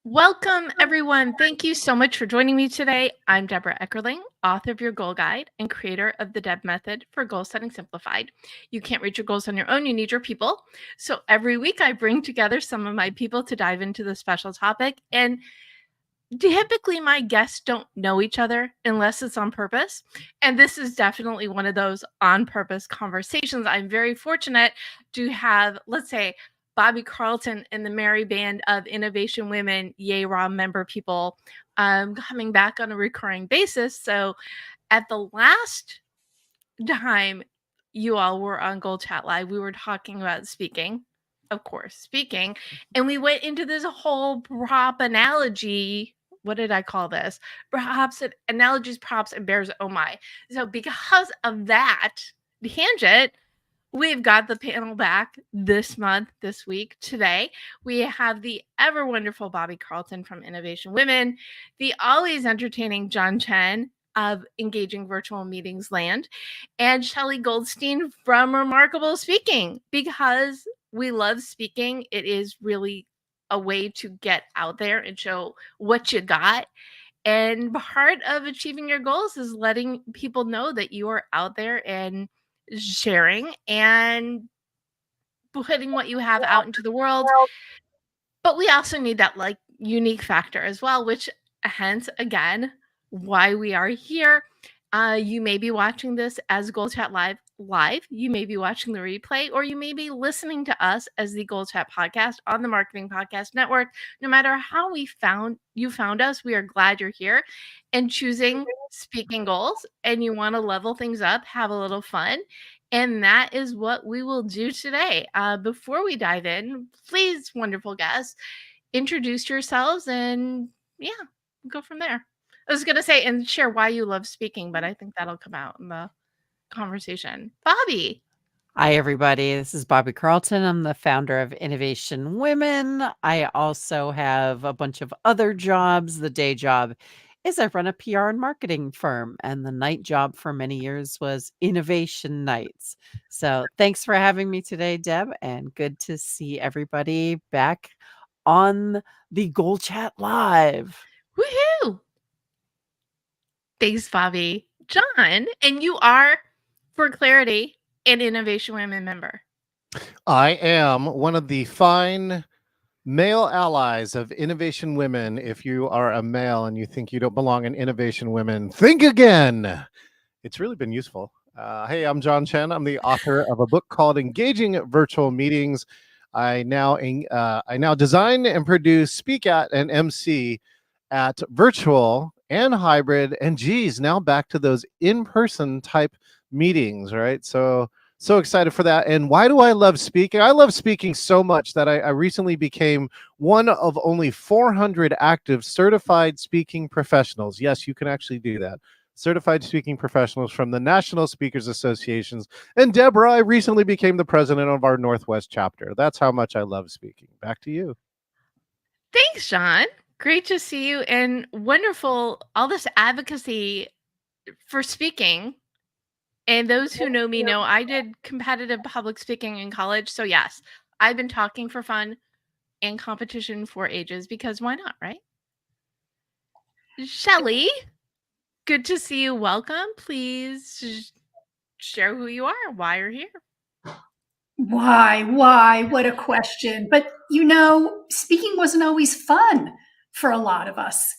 Welcome, everyone. Thank you so much for joining me today. I'm Debra Eckerling, author of your Goal Guide and creator of the Deb Method for Goal Setting Simplified. You can't reach your goals on your own, you need your people. So every week I bring together some of my people to dive into the special topic. And typically my guests don't know each other unless it's on purpose. And this is definitely one of those on purpose conversations. I'm very fortunate to have, let's say, Bobbie Carlton and the merry band of Innovation Women, Yay Raw member people coming back on a recurring basis. So at the last time you all were on GoalChat Live, we were talking about speaking, of course, speaking, and we went into this whole prop analogy. What did I call this? Perhaps analogies, props, and bears. Oh my. So because of that tangent, we've got the panel back this month, this week, today. We have the ever wonderful Bobbie Carlton from Innovation Women, the always entertaining Chen of Engaging Virtual Meetings Land, and Shelley Goldstein from Remarkable Speaking. Because we love speaking, it is really a way to get out there and show what you got. And part of achieving your goals is letting people know that you are out there and sharing and putting what you have out into the world. But we also need that like unique factor as well, which hence again why we are here. You may be watching this as GoalChat live. You may be watching the replay, or you may be listening to us as the GoalChat podcast on the Marketing Podcast Network. No matter how found us, we are glad you're here and choosing speaking goals. And you want to level things up, have a little fun. And that is what we will do today. Before we dive in, please, wonderful guests, introduce yourselves and go from there. I was going to say, and share why you love speaking, but I think that'll come out in the conversation. Bobbie. Hi, everybody. This is Bobbie Carlton. I'm the founder of Innovation Women. I also have a bunch of other jobs. The day job is I run a PR and marketing firm, and the night job for many years was Innovation Nights. So thanks for having me today, Deb, and good to see everybody back on the GoalChat Live. Woohoo! Thanks, Bobbie. John, and you are, for clarity, an Innovation Women member. I am one of the fine male allies of Innovation Women. If you are a male and you think you don't belong in Innovation Women, think again. It's really been useful. Hey, I'm Chen. I'm the author of a book called Engaging Virtual Meetings. I now design and produce, speak at, and MC at virtual and hybrid, and geez, now back to those in-person type meetings, right? So excited for that. And why do I love speaking? I love speaking so much that I recently became one of only 400 active certified speaking professionals. Yes, you can actually do that. Certified speaking professionals from the National Speakers Associations. And Debra, I recently became the president of our Northwest chapter. That's how much I love speaking. Back to you. Thanks, John. Great to see you, and wonderful, all this advocacy for speaking. And those who know me know I did competitive public speaking in college. So yes, I've been talking for fun and competition for ages, because why not, right? Shelley, good to see you. Welcome. Please share who you are, why you're here. Why? What a question. But speaking wasn't always fun for a lot of us.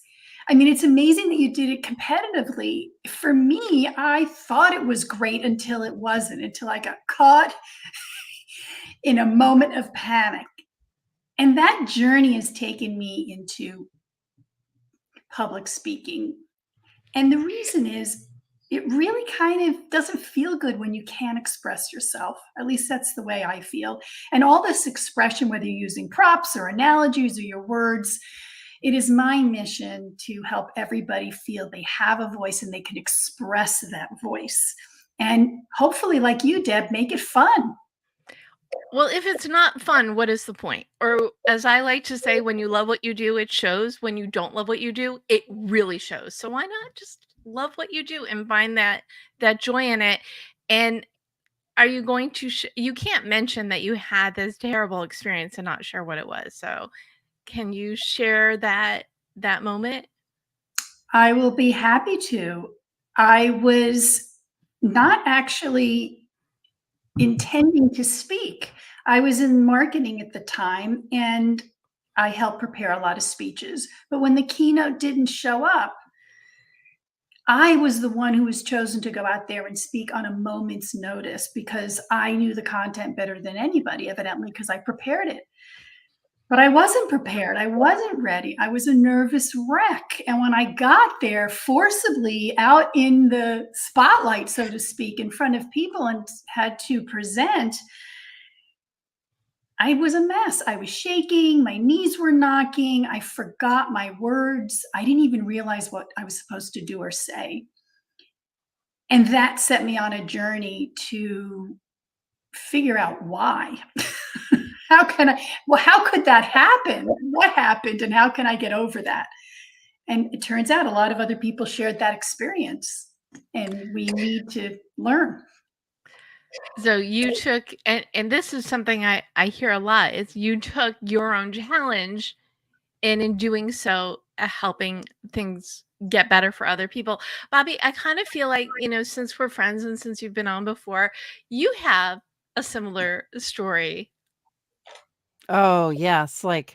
I mean, it's amazing that you did it competitively. For me, I thought it was great until it wasn't, until I got caught in a moment of panic. And that journey has taken me into public speaking. And the reason is, it really kind of doesn't feel good when you can't express yourself. At least that's the way I feel. And all this expression, whether you're using props or analogies or your words, it is my mission to help everybody feel they have a voice and they can express that voice. And hopefully, like you, Deb, make it fun. Well, if it's not fun, what is the point? Or as I like to say, when you love what you do, it shows. When you don't love what you do, it really shows. So why not just love what you do and find that joy in it? And are you going to you can't mention that you had this terrible experience and not share what it was. So Can you share that moment? I will be happy to. I was not actually intending to speak. I was in marketing at the time and I helped prepare a lot of speeches. But when the keynote didn't show up, I was the one who was chosen to go out there and speak on a moment's notice because I knew the content better than anybody, evidently, because I prepared it. But I wasn't prepared. I wasn't ready. I was a nervous wreck. And when I got there forcibly out in the spotlight, so to speak, in front of people and had to present, I was a mess. I was shaking. My knees were knocking. I forgot my words. I didn't even realize what I was supposed to do or say. And that set me on a journey to figure out why. How could that happen? What happened and how can I get over that? And it turns out a lot of other people shared that experience and we need to learn. So you took, and this is something I hear a lot, is you took your own challenge, and in doing so, helping things get better for other people. Bobbie, I kind of feel like, since we're friends and since you've been on before, you have a similar story. Oh, yes. Like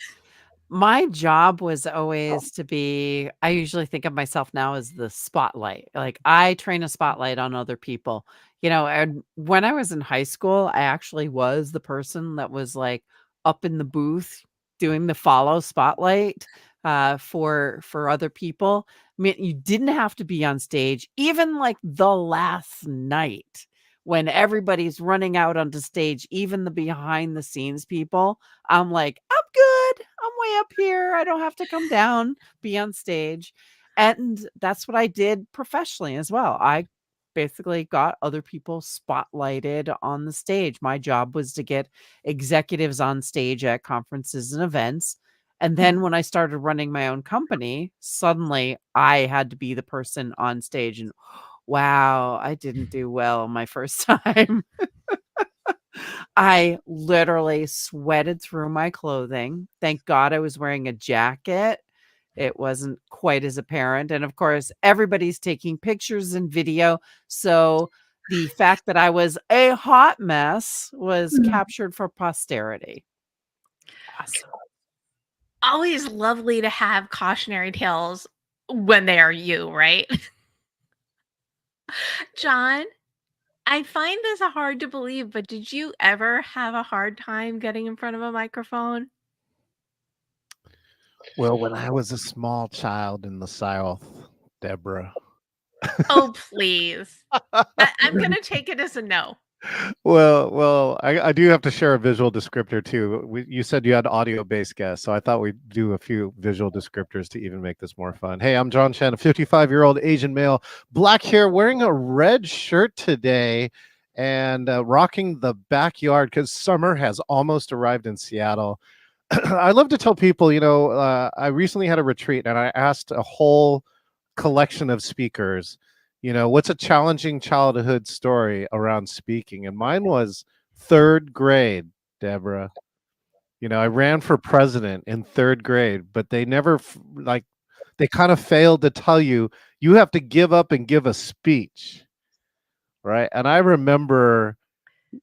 my job was always to be, I usually think of myself now as the spotlight. Like I train a spotlight on other people, and when I was in high school, I actually was the person that was like up in the booth doing the follow spotlight for other people. I mean, you didn't have to be on stage, even like the last night when everybody's running out onto stage, even the behind the scenes people. I'm like, I'm good. I'm way up here. I don't have to come down, be on stage. And that's what I did professionally as well. I basically got other people spotlighted on the stage. My job was to get executives on stage at conferences and events. And then when I started running my own company, suddenly I had to be the person on stage. And wow, I didn't do well my first time. I literally sweated through my clothing. Thank God I was wearing a jacket. It wasn't quite as apparent. And of course, everybody's taking pictures and video. So the fact that I was a hot mess was captured for posterity. Awesome. Always lovely to have cautionary tales when they are you, right? John, I find this hard to believe, but did you ever have a hard time getting in front of a microphone? Well, when I was a small child in the South, Deborah. Oh, please. I'm going to take it as a no. Well, I do have to share a visual descriptor too. You said you had audio-based guests, so I thought we'd do a few visual descriptors to even make this more fun. Hey, I'm John Chen, a 55-year-old Asian male, black hair, wearing a red shirt today, and rocking the backyard because summer has almost arrived in Seattle. I love to tell people, I recently had a retreat and I asked a whole collection of speakers, what's a challenging childhood story around speaking? And mine was third grade, Deborah. I ran for president in third grade, but they never they kind of failed to tell you have to give up and give a speech, right? And I remember,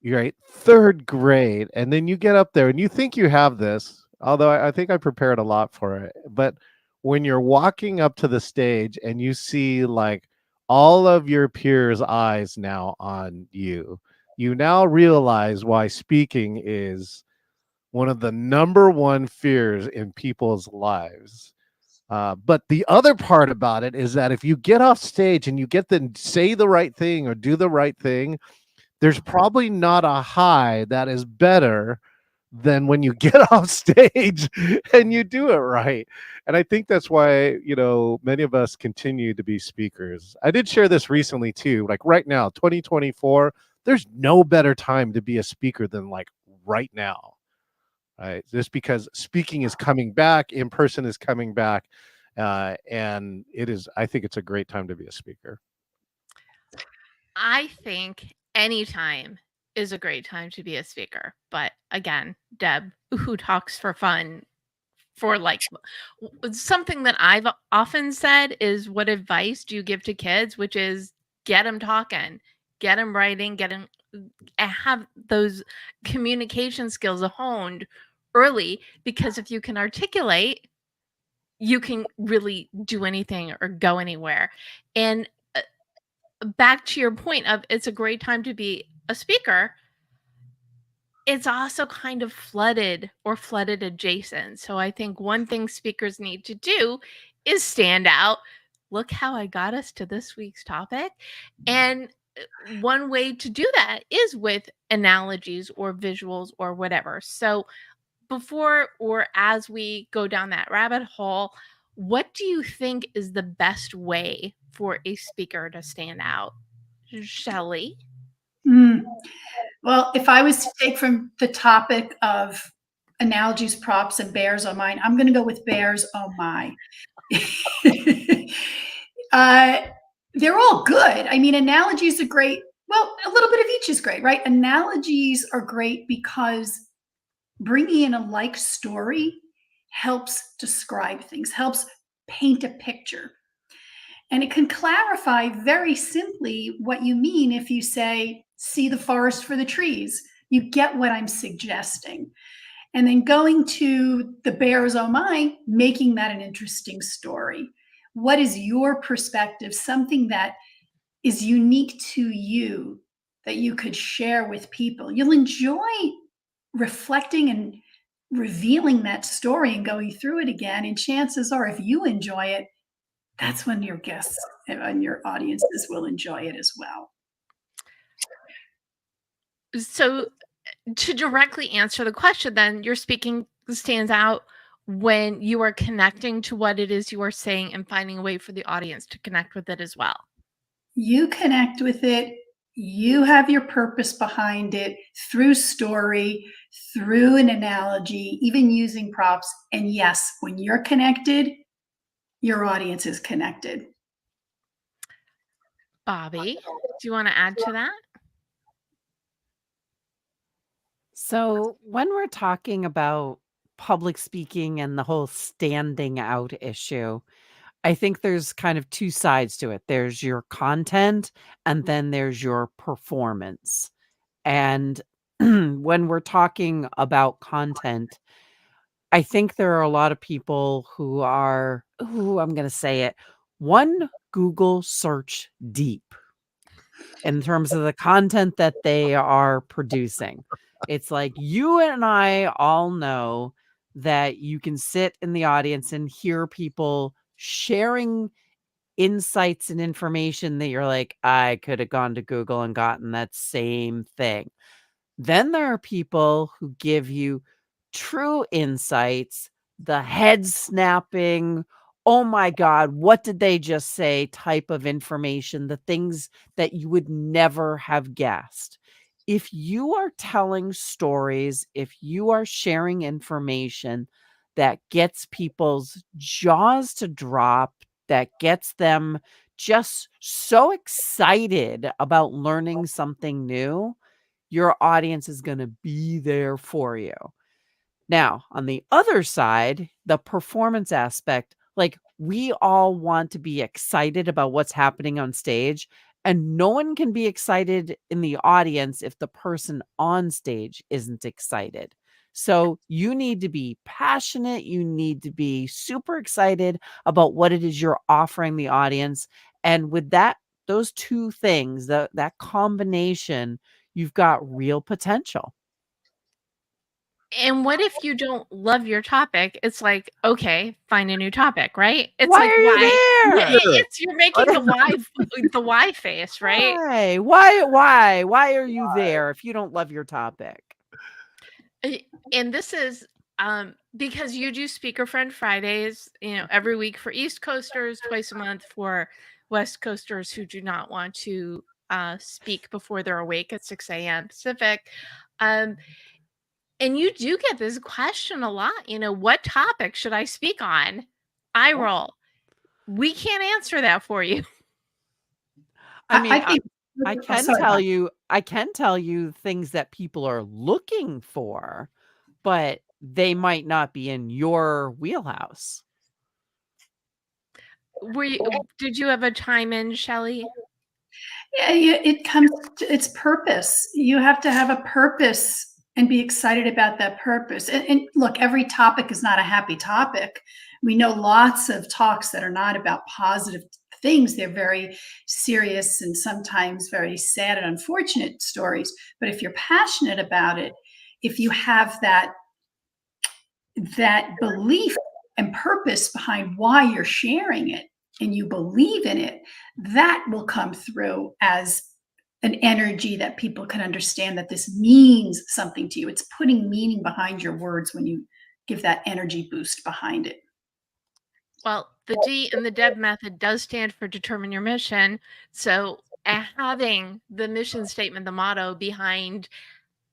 right, third grade, and then you get up there and you think you have this, although I think I prepared a lot for it. But when you're walking up to the stage and you see like all of your peers' eyes now on you, you now realize why speaking is one of the number one fears in people's lives. But the other part about it is that if you get off stage and you get to say the right thing or do the right thing, there's probably not a high that is better than when you get off stage and you do it right. And I think that's why, many of us continue to be speakers. I did share this recently too, like right now, 2024, there's no better time to be a speaker than like right now. Right? Just because speaking is coming back, in person is coming back. And I think it's a great time to be a speaker. I think any time is a great time to be a speaker. But again, Deb, who talks for fun, for like something that I've often said is, what advice do you give to kids? Which is get them talking, get them writing, get them have those communication skills honed early, because if you can articulate, you can really do anything or go anywhere. And back to your point of it's a great time to be a speaker, it's also kind of flooded or flooded adjacent. So I think one thing speakers need to do is stand out. Look how I got us to this week's topic. And one way to do that is with analogies or visuals or whatever. So before or as we go down that rabbit hole, what do you think is the best way for a speaker to stand out? Shelley? Well, if I was to take from the topic of analogies, props, and bears oh mine, I'm going to go with bears oh my. They're all good. I mean, analogies are great. Well, a little bit of each is great, right? Analogies are great because bringing in a like story helps describe things, helps paint a picture. And it can clarify very simply what you mean if you say, see the forest for the trees. You get what I'm suggesting. And then going to the bears oh my, making that an interesting story. What is your perspective? Something that is unique to you that you could share with people. You'll enjoy reflecting and revealing that story and going through it again. And chances are, if you enjoy it, that's when your guests and your audiences will enjoy it as well. So to directly answer the question, then your speaking stands out when you are connecting to what it is you are saying and finding a way for the audience to connect with it as well. You connect with it. You have your purpose behind it through story, through an analogy, even using props. And yes, when you're connected, your audience is connected. Bobbie, do you want to add to that? So, when we're talking about public speaking and the whole standing out issue, I think there's kind of two sides to it. There's your content and then there's your performance. And when we're talking about content, I think there are a lot of people who are, I'm going to say it, one Google search deep in terms of the content that they are producing. It's like you and I all know that you can sit in the audience and hear people sharing insights and information that you're like, I could have gone to Google and gotten that same thing. Then there are people who give you true insights, the head snapping, oh my God, what did they just say type of information, the things that you would never have guessed. If you are telling stories, if you are sharing information that gets people's jaws to drop, that gets them just so excited about learning something new, your audience is going to be there for you. Now, on the other side, the performance aspect, like we all want to be excited about what's happening on stage, and no one can be excited in the audience if the person on stage isn't excited. So you need to be passionate. You need to be super excited about what it is you're offering the audience. And with that, those two things, that combination, you've got real potential. And what if you don't love your topic? It's like, okay, find a new topic, right? It's Why like, are you why? there? It's you're making the why face, right? Why are you there if you don't love your topic? And this is because you do Speaker Friend Fridays, every week for East Coasters, twice a month for West Coasters who do not want to speak before they're awake at 6 a.m. Pacific. And you do get this question a lot, what topic should I speak on? I roll. We can't answer that for you. I mean, I think I can tell you things that people are looking for, but they might not be in your wheelhouse. Did you have a chime in, Shelley? Yeah, it comes to its purpose. You have to have a purpose and be excited about that purpose. And look, every topic is not a happy topic. We know lots of talks that are not about positive things. They're very serious and sometimes very sad and unfortunate stories. But if you're passionate about it, if you have that belief and purpose behind why you're sharing it, and you believe in it, that will come through as an energy that people can understand that this means something to you. It's putting meaning behind your words when you give that energy boost behind it. Well, the D in the DEB method does stand for determine your mission. So having the mission statement, the motto behind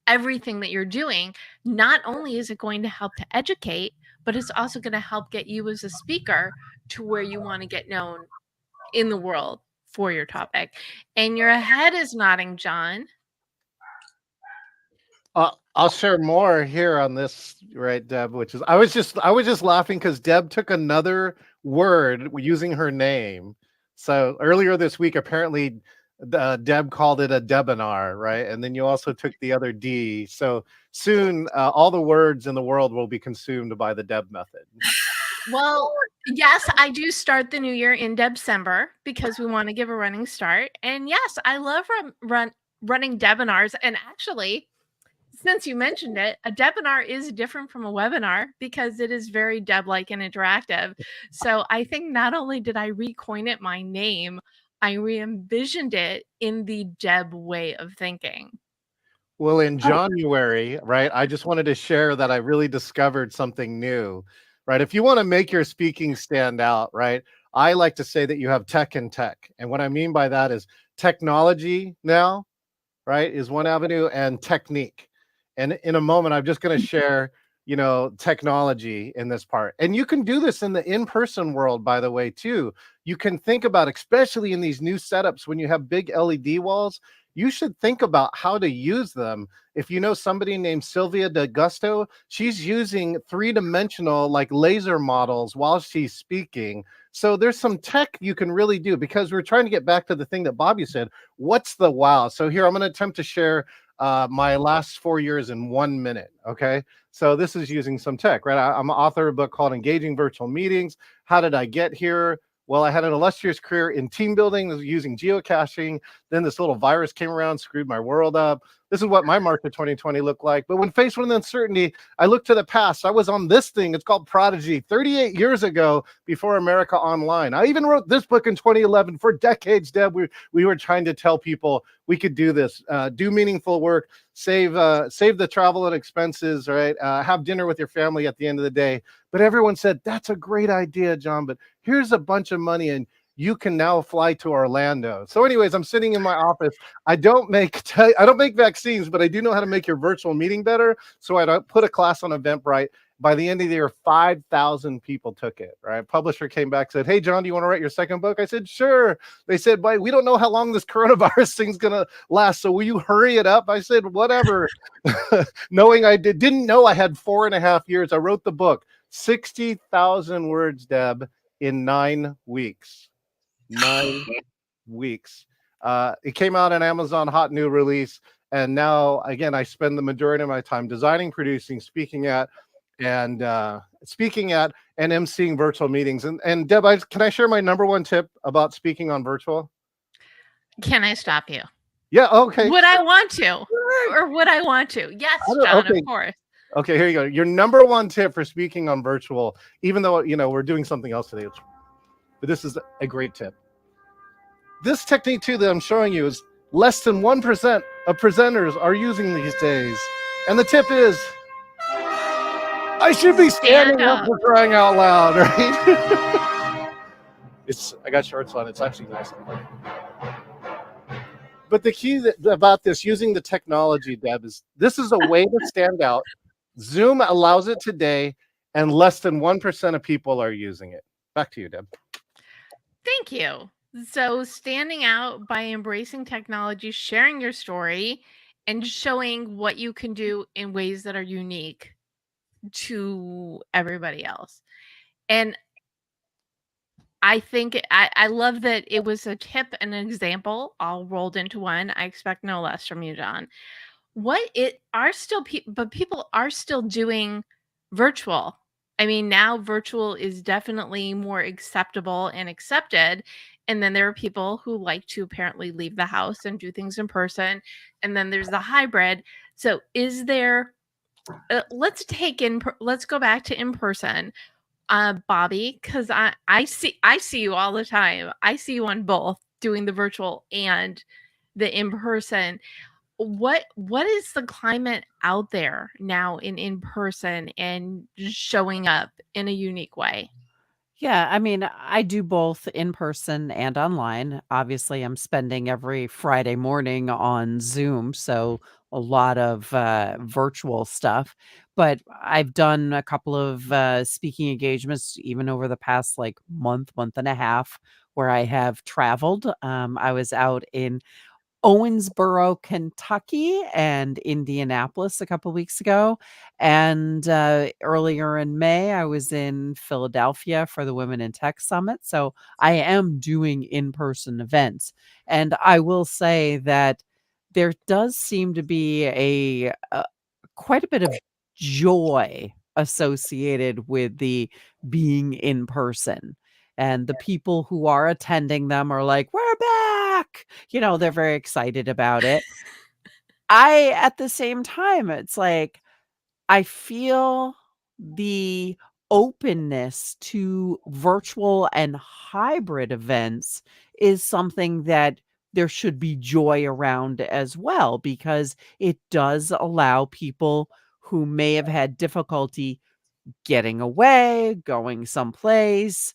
everything that you're doing, not only is it going to help to educate, but it's also going to help get you as a speaker to where you want to get known in the world for your topic. And your head is nodding, John. I'll share more here on this, right, Deb, which is I was just laughing because Deb took another word using her name. So earlier this week, apparently Deb called it a debinar, right? And then you also took the other D. So soon all the words in the world will be consumed by the Deb method. Well, yes, I do start the new year in December because we want to give a running start. And yes, I love running debinars. And actually, since you mentioned it, a debinar is different from a webinar because it is very Deb-like and interactive. So I think not only did I recoin it my name, I re-envisioned it in the Deb way of thinking. Well, in January, right, I just wanted to share that I really discovered something new, right? If you want to make your speaking stand out, right, I like to say that you have tech and tech. And what I mean by that is technology now, right, is one avenue, and technique. And in a moment, I'm just going to share, technology in this part. And you can do this in the in-person world, by the way, too. You can think about, especially in these new setups, when you have big LED walls, you should think about how to use them. If you know somebody named Sylvia D'Augusto, she's using three-dimensional like laser models while she's speaking. So there's some tech you can really do, because we're trying to get back to the thing that Bobbie said. What's the wow? So here, I'm going to attempt to share my last 4 years in 1 minute. Okay. So this is using some tech, right? I'm an author of a book called Engaging Virtual Meetings. How did I get here? Well, I had an illustrious career in team building using geocaching. Then this little virus came around, screwed my world up. This is what my March of 2020 looked like. But when faced with uncertainty, I looked to the past. I was on this thing. It's called Prodigy 38 years ago, before America Online. I even wrote this book in 2011. For decades, Deb, we were trying to tell people we could do this, do meaningful work, save the travel and expenses, right? Have dinner with your family at the end of the day. But everyone said, that's a great idea, John, but here's a bunch of money and you can now fly to Orlando. So anyways, I'm sitting in my office. I don't make vaccines, but I do know how to make your virtual meeting better. So I put a class on Eventbrite. By the end of the year, 5,000 people took it, right? Publisher came back, said, hey, John, do you want to write your second book? I said, sure. They said, but we don't know how long this coronavirus thing's going to last. So will you hurry it up? I said, whatever. Knowing I didn't know I had 4.5 years. I wrote the book, 60,000 words, Deb, in 9 weeks. 9 weeks. It came out on Amazon, hot new release. And now, again, I spend the majority of my time designing, producing, speaking at, and emceeing virtual meetings. And Deb, can I share my number one tip about speaking on virtual? Can I stop you? Yeah, okay. Would I want to? Or would I want to? Yes, John, of course. Okay, here you go. Your number one tip for speaking on virtual, even though, we're doing something else today, but this is a great tip. This technique, too, that I'm showing you is less than 1% of presenters are using these days. And the tip is, I should be standing up for crying out loud, right? I got shorts on. It's actually nice. But the key about this, using the technology, Deb, is this is a way to stand out. Zoom allows it today, and less than 1% of people are using it. Back to you, Deb. Thank you. So standing out by embracing technology, sharing your story, and showing what you can do in ways that are unique. to everybody else. And I think I love that it was a tip and an example all rolled into one. I expect no less from you, John. What it are still but people are still doing virtual. I mean, now virtual is definitely more acceptable and accepted. And then there are people who like to apparently leave the house and do things in person. And then there's the hybrid. So is there let's go back to in person, Bobbie, because I see you all the time. I see you on both doing the virtual and the in person. What is the climate out there now in person and just showing up in a unique way? Yeah, I mean, I do both in person and online. Obviously, I'm spending every Friday morning on Zoom, so a lot of virtual stuff. But I've done a couple of speaking engagements even over the past like month and a half where I have traveled. I was out in Owensboro, Kentucky, and Indianapolis a couple weeks ago. And earlier in May, I was in Philadelphia for the Women in Tech Summit. So I am doing in person events. And I will say that there does seem to be a quite a bit of joy associated with the being in person. And the people who are attending them are like, we're back. They're very excited about it. At the same time, it's like, I feel the openness to virtual and hybrid events is something that there should be joy around as well, because it does allow people who may have had difficulty getting away, going someplace,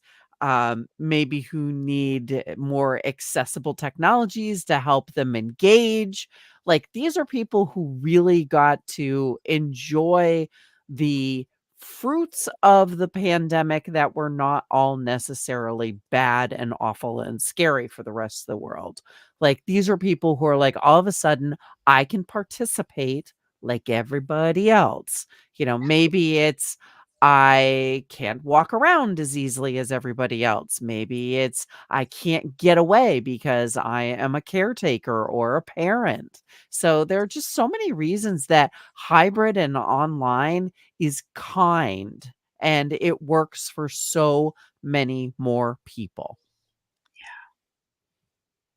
maybe who need more accessible technologies to help them engage. Like, these are people who really got to enjoy the fruits of the pandemic that were not all necessarily bad and awful and scary for the rest of the world. Like, these are people who are like, all of a sudden, I can participate like everybody else. Maybe it's I can't walk around as easily as everybody else. Maybe it's I can't get away because I am a caretaker or a parent. So there are just so many reasons that hybrid and online is kind, and it works for so many more people.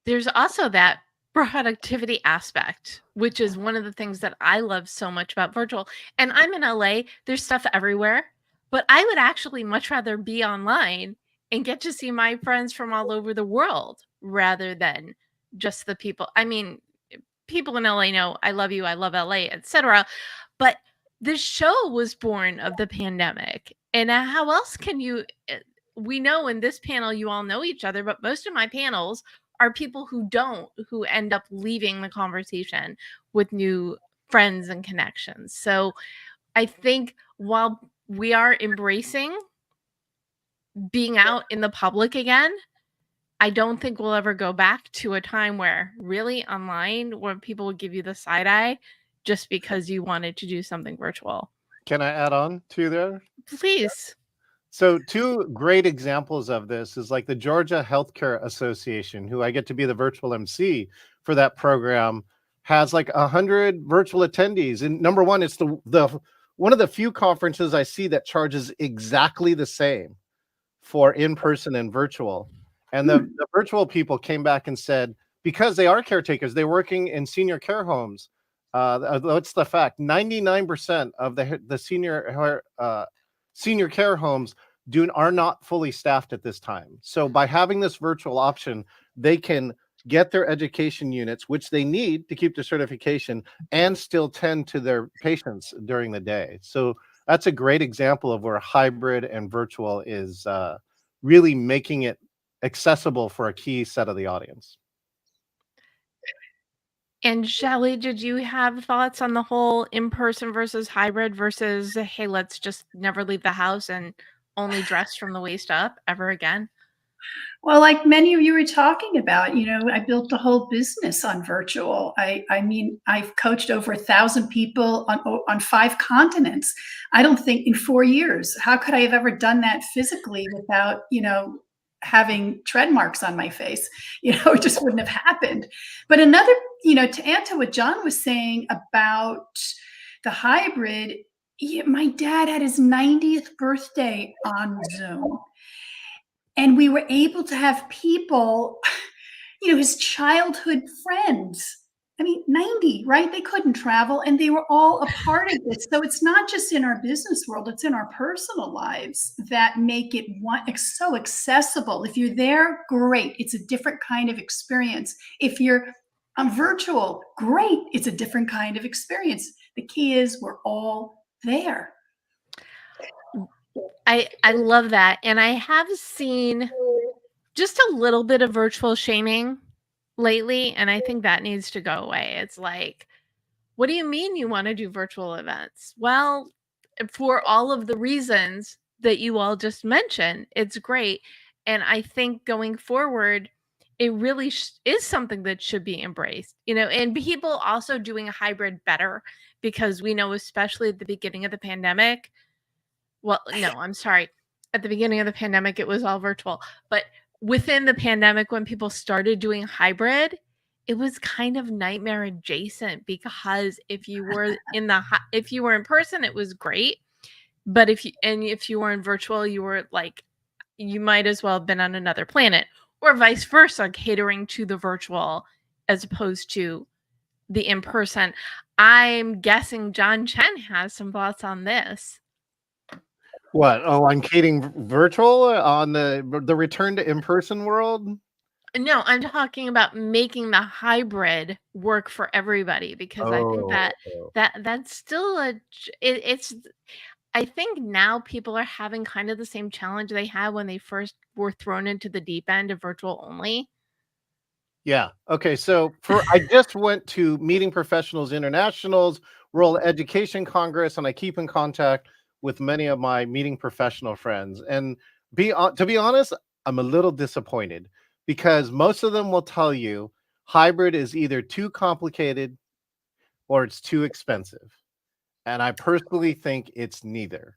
There's also that productivity aspect, which is one of the things that I love so much about virtual. And I'm in LA, there's stuff everywhere, but I would actually much rather be online and get to see my friends from all over the world rather than just the people. I mean, people in LA know I love you, I love LA, etc. But the show was born of the pandemic. And how else can you we know in this panel you all know each other, but most of my panels are people who end up leaving the conversation with new friends and connections. So I think while we are embracing being out in the public again, I don't think we'll ever go back to a time where really online where people would give you the side eye just because you wanted to do something virtual. Can I add on to there? Please. So two great examples of this is like the Georgia Healthcare Association, who I get to be the virtual MC for that program, has like 100 virtual attendees. And number one, it's the one of the few conferences I see that charges exactly the same for in-person and virtual. And the virtual people came back and said, because they are caretakers, they're working in senior care homes. What's the fact? 99% of the senior care homes are not fully staffed at this time. So by having this virtual option, they can get their education units, which they need to keep their certification, and still tend to their patients during the day. So that's a great example of where hybrid and virtual is really making it accessible for a key set of the audience. And Shelley, did you have thoughts on the whole in-person versus hybrid versus, hey, let's just never leave the house and only dress from the waist up ever again? Well, like many of you were talking about, I built the whole business on virtual. I mean, I've coached over 1,000 people on 5 continents. I don't think in 4 years. How could I have ever done that physically without, having tread marks on my face? It just wouldn't have happened. But another, to add to what John was saying about the hybrid, my dad had his 90th birthday on Zoom. And we were able to have people, his childhood friends. I mean, 90, right? They couldn't travel and they were all a part of this. So it's not just in our business world, it's in our personal lives that make it so accessible. If you're there, great. It's a different kind of experience. If you're on virtual, great. It's a different kind of experience. The key is we're all there. I love that. And I have seen just a little bit of virtual shaming lately, and I think that needs to go away. It's like, what do you mean you want to do virtual events? Well, for all of the reasons that you all just mentioned, it's great. And I think going forward, it really is something that should be embraced, and people also doing a hybrid better, because we know, especially at the beginning of the pandemic, well, no, I'm sorry. At the beginning of the pandemic, it was all virtual. But within the pandemic, when people started doing hybrid, it was kind of nightmare adjacent, because if you were in person, it was great. But if you were in virtual, you were like, you might as well have been on another planet, or vice versa, catering to the virtual as opposed to the in-person. I'm guessing John Chen has some thoughts on this. What? Oh, on catering virtual on the return to in-person world? No, I'm talking about making the hybrid work for everybody, because I think that's still it's I think now people are having kind of the same challenge they had when they first were thrown into the deep end of virtual only. Yeah. Okay. So I just went to Meeting Professionals International's World Education Congress, and I keep in contact with many of my meeting professional friends. And to be honest, I'm a little disappointed, because most of them will tell you hybrid is either too complicated or it's too expensive. And I personally think it's neither.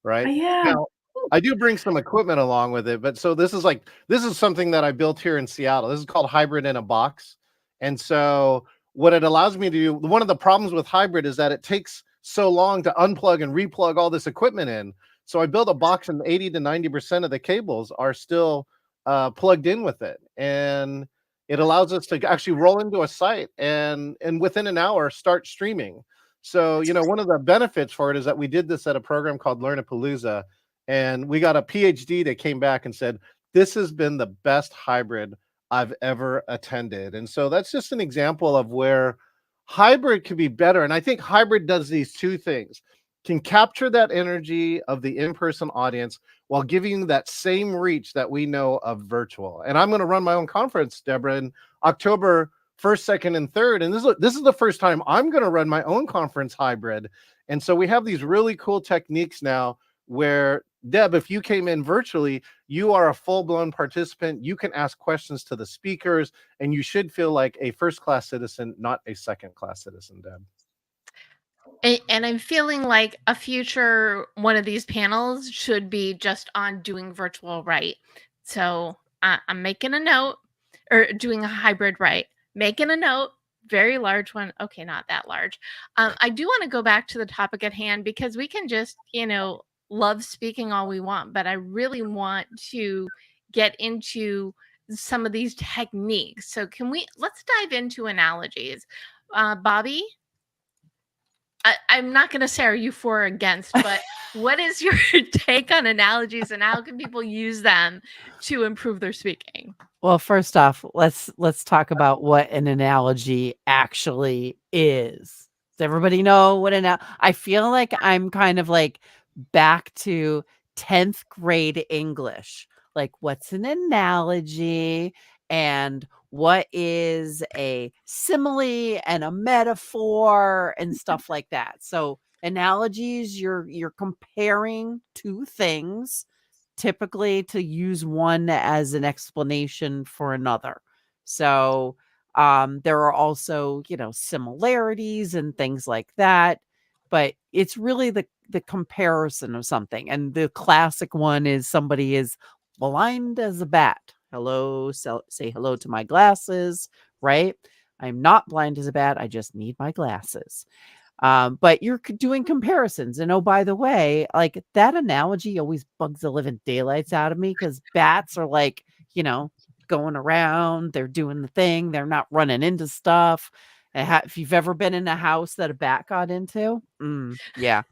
Right? Yeah. Now, I do bring some equipment along with it, but so this is something that I built here in Seattle. This is called Hybrid in a Box. And so what it allows me to do, one of the problems with hybrid is that it takes so long to unplug and replug all this equipment in. So I built a box and 80 to 90% of the cables are still plugged in with it. And it allows us to actually roll into a site and within an hour start streaming. So, one of the benefits for it is that we did this at a program called Learn-a-Palooza, and we got a PhD that came back and said, this has been the best hybrid I've ever attended. And so that's just an example of where hybrid could be better. And I think hybrid does these two things: can capture that energy of the in-person audience while giving you that same reach that we know of virtual. And I'm going to run my own conference, Debra, in October 1st, 2nd, and 3rd. And this is the first time I'm going to run my own conference hybrid. And so we have these really cool techniques now where, Deb, if you came in virtually, you are a full-blown participant. You can ask questions to the speakers, and you should feel like a first-class citizen, not a second-class citizen, Deb. And I'm feeling like a future one of these panels should be just on doing virtual right. So I'm making a note, or doing a hybrid right. Making a note, very large one. Okay, not that large. I do want to go back to the topic at hand, because we can just, love speaking all we want, but I really want to get into some of these techniques. So let's dive into analogies. Bobbie? I'm not going to say are you for or against, but what is your take on analogies, and how can people use them to improve their speaking? Well, first off, let's talk about what an analogy actually is. Does everybody know what I feel like I'm kind of like back to 10th grade English. Like, what's an analogy? And what is a simile and a metaphor and stuff like that. So analogies, you're comparing two things typically to use one as an explanation for another. So there are also, similarities and things like that, but it's really the comparison of something. And the classic one is somebody is blind as a bat. Hello, say hello to my glasses, right? I'm not blind as a bat. I just need my glasses. But you're doing comparisons. And oh, by the way, like that analogy always bugs the living daylights out of me because bats are like, going around, they're doing the thing, they're not running into stuff. If you've ever been in a house that a bat got into, yeah.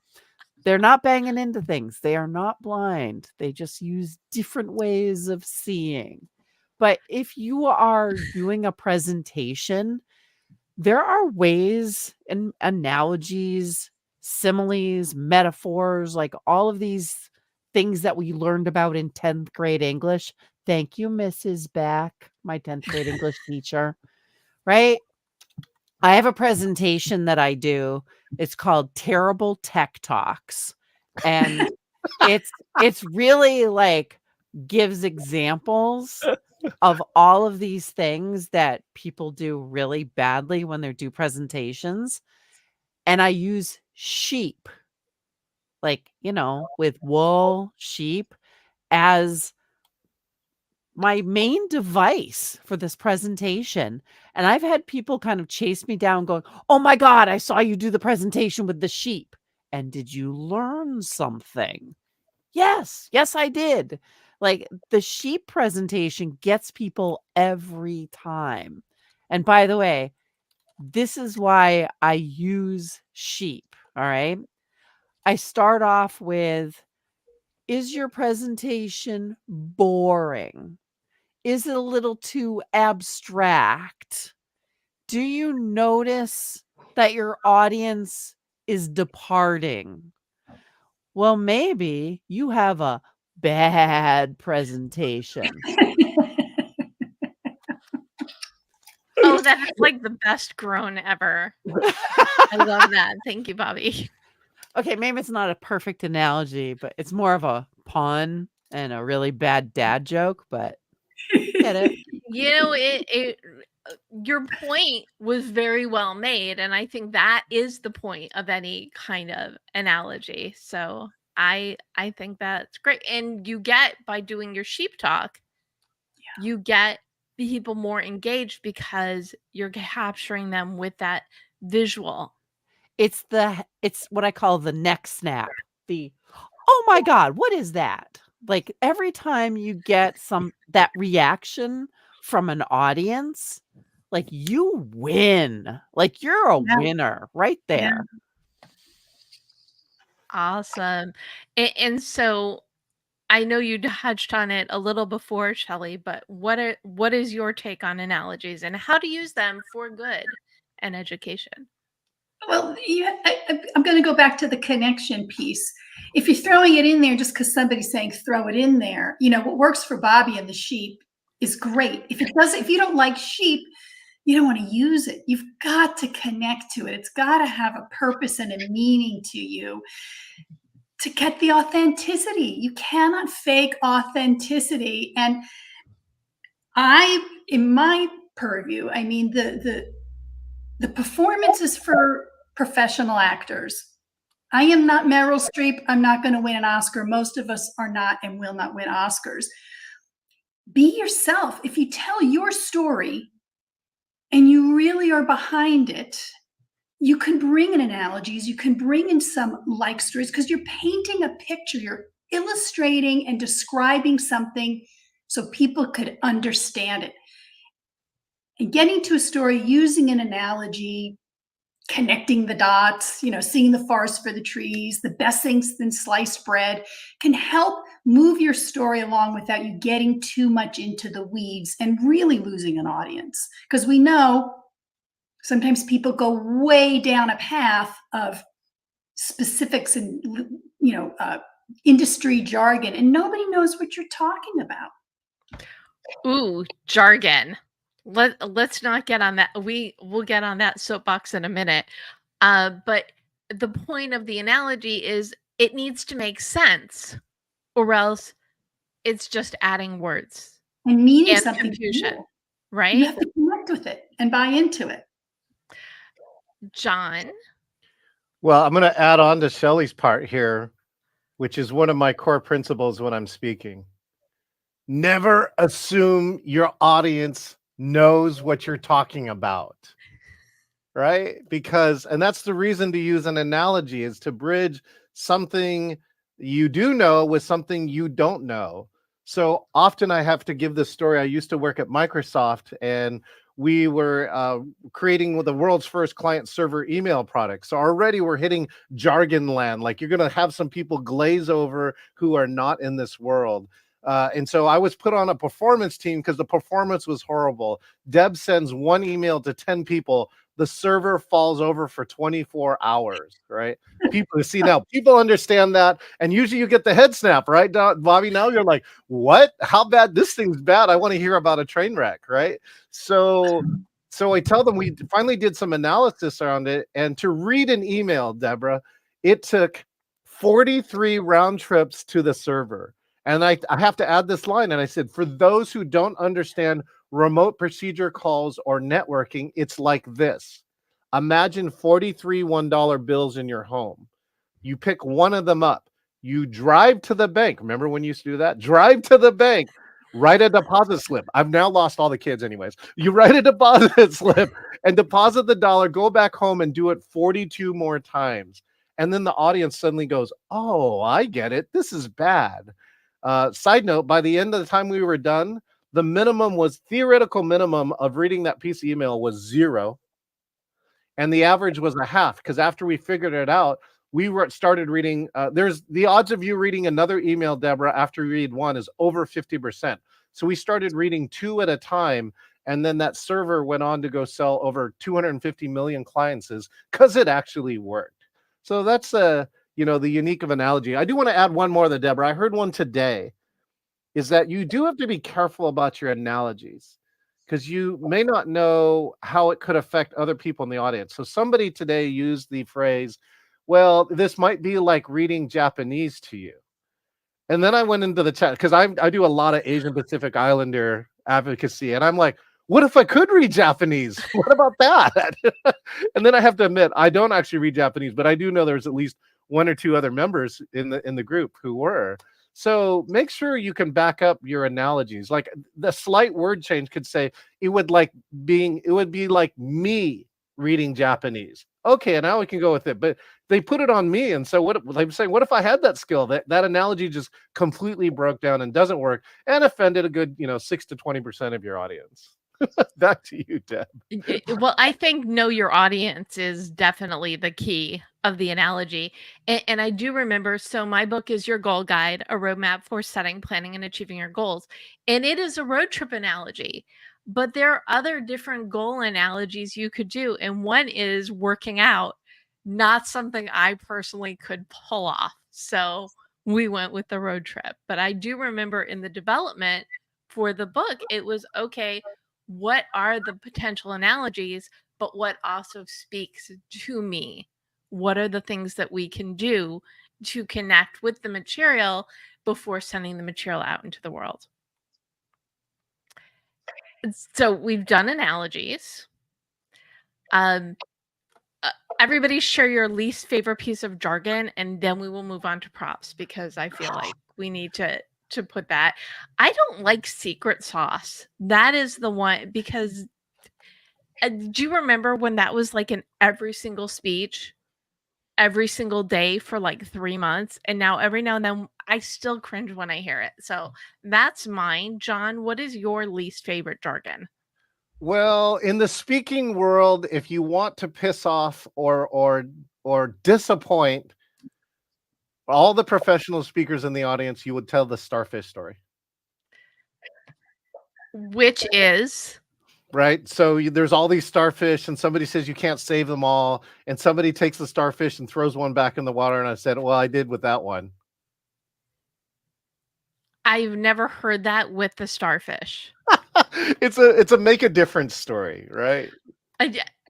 They're not banging into things. They are not blind. They just use different ways of seeing. But if you are doing a presentation, there are ways and analogies, similes, metaphors, like all of these things that we learned about in 10th grade English. Thank you, Mrs. Back, my 10th grade English teacher, right? I have a presentation that I do. It's called Terrible Tech Talks. And it's really like gives examples of all of these things that people do really badly when they do presentations. And I use sheep, like, with wool, sheep, as my main device for this presentation. And I've had people kind of chase me down going, "Oh my God, I saw you do the presentation with the sheep. And did you learn something?" Yes, I did. Like the sheep presentation gets people every time. And by the way, this is why I use sheep. All right. I start off with, is your presentation boring? Is it a little too abstract? Do you notice that your audience is departing? Well, maybe you have a bad presentation. Oh, that is like the best groan ever. I love that. Thank you, Bobbie. Okay, maybe it's not a perfect analogy, but it's more of a pun and a really bad dad joke, but get it. Your point was very well made, and I think that is the point of any kind of analogy. So I think that's great. And you get, by doing your sheep talk, you get people more engaged because you're capturing them with that visual. It's what I call the neck snap. The, oh my God, what is that? Like every time you get that reaction from an audience, like you win. Like you're a winner right there. Awesome. And so I know you touched on it a little before, Shelley, but what is your take on analogies and how to use them for good and education? Well, I'm going to go back to the connection piece. If you're throwing it in there just because somebody's saying throw it in there, what works for Bobbie and the sheep is great. If you don't like sheep, you don't want to use it. You've got to connect to it. It's got to have a purpose and a meaning to you to get the authenticity. You cannot fake authenticity. And in my purview, I mean, the performances for professional actors. I am not Meryl Streep. I'm not going to win an Oscar. Most of us are not and will not win Oscars. Be yourself. If you tell your story and you really are behind it, you can bring in analogies. You can bring in some like stories because you're painting a picture. You're illustrating and describing something so people could understand it. And getting to a story using an analogy, connecting the dots, seeing the forest for the trees, the best things than sliced bread, can help move your story along without you getting too much into the weeds and really losing an audience. Because we know sometimes people go way down a path of specifics and industry jargon, and nobody knows what you're talking about. Ooh, jargon. Let's not get on that. We'll get on that soapbox in a minute. But the point of the analogy is it needs to make sense, or else It's just adding words and meaning and something confusion, new. right? You have to connect with it and buy into it. John? Well, I'm going to add on to Shelley's part here, which is one of my core principles when I'm speaking. Never assume your audience knows what you're talking about, right? And that's the reason to use an analogy, is to bridge something you do know with something you don't know. So often I have to give this story. I used to work at Microsoft, and we were creating the world's first client server email product. So already we're hitting jargon land. Like, you're going to have some people glaze over who are not in this world. And so I was put on a performance team because the performance was horrible. Deb sends one email to 10 people. The server falls over for 24 hours, right? People see now, people understand that. And usually you get the head snap, right, Bobbie? Now you're like, what? How bad? This thing's bad. I want to hear about a train wreck, right? So I tell them, we finally did some analysis around it. And to read an email, Debra, it took 43 round trips to the server. And I have to add this line. And I said, for those who don't understand remote procedure calls or networking, it's like this. Imagine 43 $1 bills in your home. You pick one of them up. You drive to the bank. Remember when you used to do that? Drive to the bank. Write a deposit slip. I've now lost all the kids anyways. You write a deposit slip and deposit the dollar, go back home and do it 42 more times. And then the audience suddenly goes, oh, I get it. This is bad. Side note, by the end of the time we were done, the theoretical minimum of reading that piece of email was 0. And the average was 1/2, because after we figured it out, we started reading. There's the odds of you reading another email, Debra, after you read one is over 50%. So we started reading 2 at a time. And then that server went on to go sell over 250 million clients because it actually worked. So that's the unique of analogy. I do want to add one more, Debra. I heard one today, is that you do have to be careful about your analogies, because you may not know how it could affect other people in the audience. So somebody today used the phrase, well, this might be like reading Japanese to you. And then I went into the chat, because I do a lot of Asian Pacific Islander advocacy. And I'm like, what if I could read Japanese? What about that? And then I have to admit, I don't actually read Japanese, but I do know there's at least 1 or 2 other members in the group who were. So make sure you can back up your analogies. Like, the slight word change could say, it would be like me reading Japanese. Okay, now we can go with it. But they put it on me. And so what I'm saying, what if I had that skill? That analogy just completely broke down and doesn't work, and offended a good 6 to 20% of your audience. Back to you, Deb. Well, I think know your audience is definitely the key of the analogy. And I do remember, so my book is Your Goal Guide, a roadmap for setting, planning, and achieving your goals. And it is a road trip analogy. But there are other different goal analogies you could do. And one is working out, not something I personally could pull off. So we went with the road trip. But I do remember in the development for the book, it was okay, what are the potential analogies, but what also speaks to me? What are the things that we can do to connect with the material before sending the material out into the world? So we've done analogies. Everybody share your least favorite piece of jargon, and then we will move on to props, because I feel like we need to put that. I don't like secret sauce. That is the one, because do you remember when that was like in every single speech, every single day for like 3 months? And now every now and then I still cringe when I hear it. So that's mine. John, what is your least favorite jargon? Well, in the speaking world, if you want to piss off or disappoint all the professional speakers in the audience, you would tell the starfish story. Which is? Right? So there's all these starfish, and somebody says you can't save them all, and somebody takes the starfish and throws one back in the water, and I said, well, I did with that one. I've never heard that with the starfish. It's a make a difference story, right?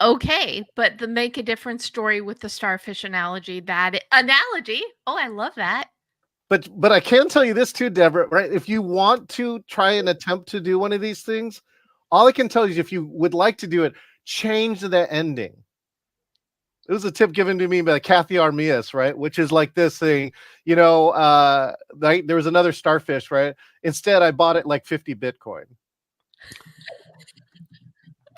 Okay, but the make a difference story with the starfish analogy, oh, I love that. But I can tell you this too, Deborah, right? If you want to try and attempt to do one of these things, all I can tell you is if you would like to do it, change the ending. It was a tip given to me by Kathy Armias, right? Which is like this thing, like there was another starfish, right? Instead, I bought it like 50 Bitcoin.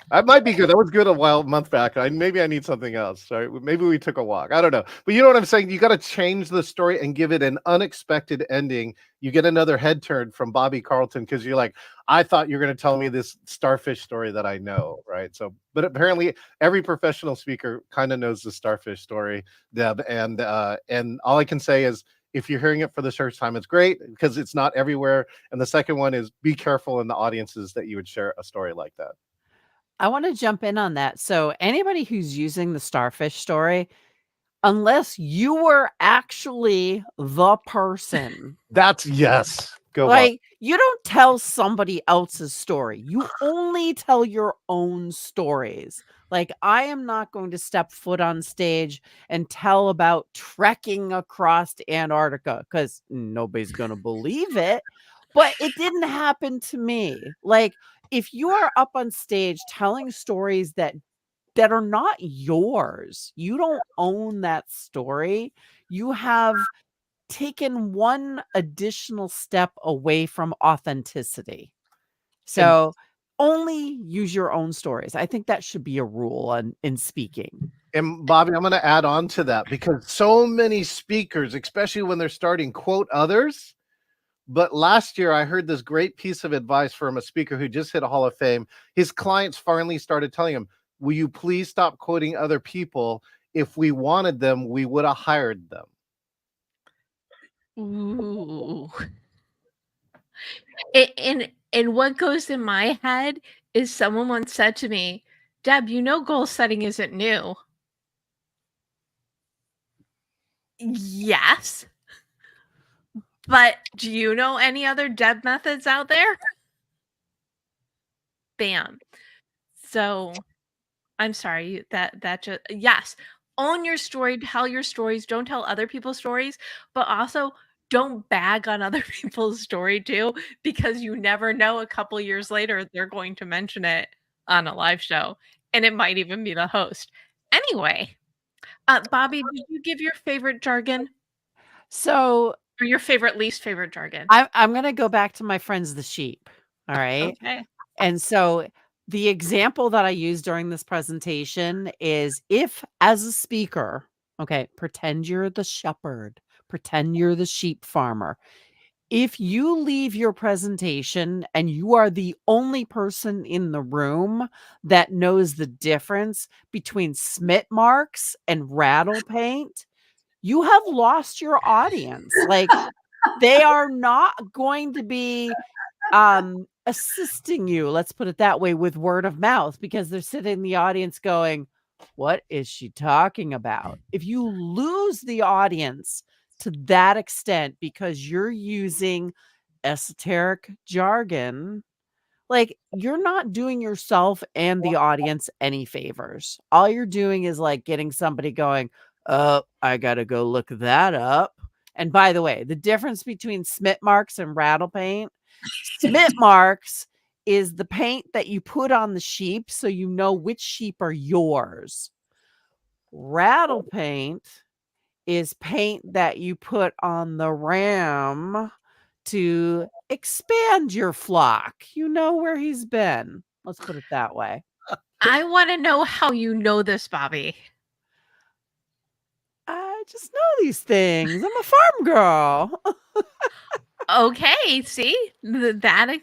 That might be good. That was good a month back. Maybe I need something else. Sorry. Maybe we took a walk. I don't know. But you know what I'm saying? You got to change the story and give it an unexpected ending. You get another head turn from Bobbie Carlton because you're like, I thought you were going to tell me this starfish story that I know, right? So, but apparently every professional speaker kind of knows the starfish story, Deb. And all I can say is, if you're hearing it for the first time, it's great because it's not everywhere. And the second one is be careful in the audiences that you would share a story like that. I want to jump in on that. So anybody who's using the starfish story, unless you were actually the person, That's yes. Go Bob. like you don't tell somebody else's story. You only tell your own stories. Like I am not going to step foot on stage and tell about trekking across Antarctica because nobody's going to believe it. But it didn't happen to me. Like if you are up on stage telling stories that are not yours, you don't own that story. You have taken one additional step away from authenticity. So only use your own stories. I think that should be a rule in speaking. And Bobbie, I'm going to add on to that because so many speakers, especially when they're starting, quote others. But last year, I heard this great piece of advice from a speaker who just hit a Hall of Fame. His clients finally started telling him, will you please stop quoting other people? If we wanted them, we would have hired them. Ooh. And what goes in my head is someone once said to me, Deb, you know goal setting isn't new. Yes. But do you know any other Deb methods out there? Bam. So I'm sorry that just yes. Own your story, tell your stories, don't tell other people's stories, but also don't bag on other people's story too, because you never know a couple years later they're going to mention it on a live show, and it might even be the host. Anyway, Bobbie, did you give your favorite jargon So or your least favorite jargon? I'm going to go back to my friends, the sheep. All right. Okay. And so the example that I use during this presentation is if as a speaker, okay, pretend you're the shepherd, pretend you're the sheep farmer. If you leave your presentation and you are the only person in the room that knows the difference between smit marks and rattle paint, you have lost your audience. Like they are not going to be assisting you, let's put it that way, with word of mouth because they're sitting in the audience going, what is she talking about? If you lose the audience to that extent because you're using esoteric jargon, like you're not doing yourself and the audience any favors. All you're doing is like getting somebody going, oh, I gotta go look that up. And by the way, the difference between smit marks and rattle paint, smit marks is the paint that you put on the sheep so you know which sheep are yours. Rattle paint is paint that you put on the ram to expand your flock. You know where he's been. Let's put it that way. I want to know how you know this, Bobbie. I just know these things. I'm a farm girl. Okay, see? That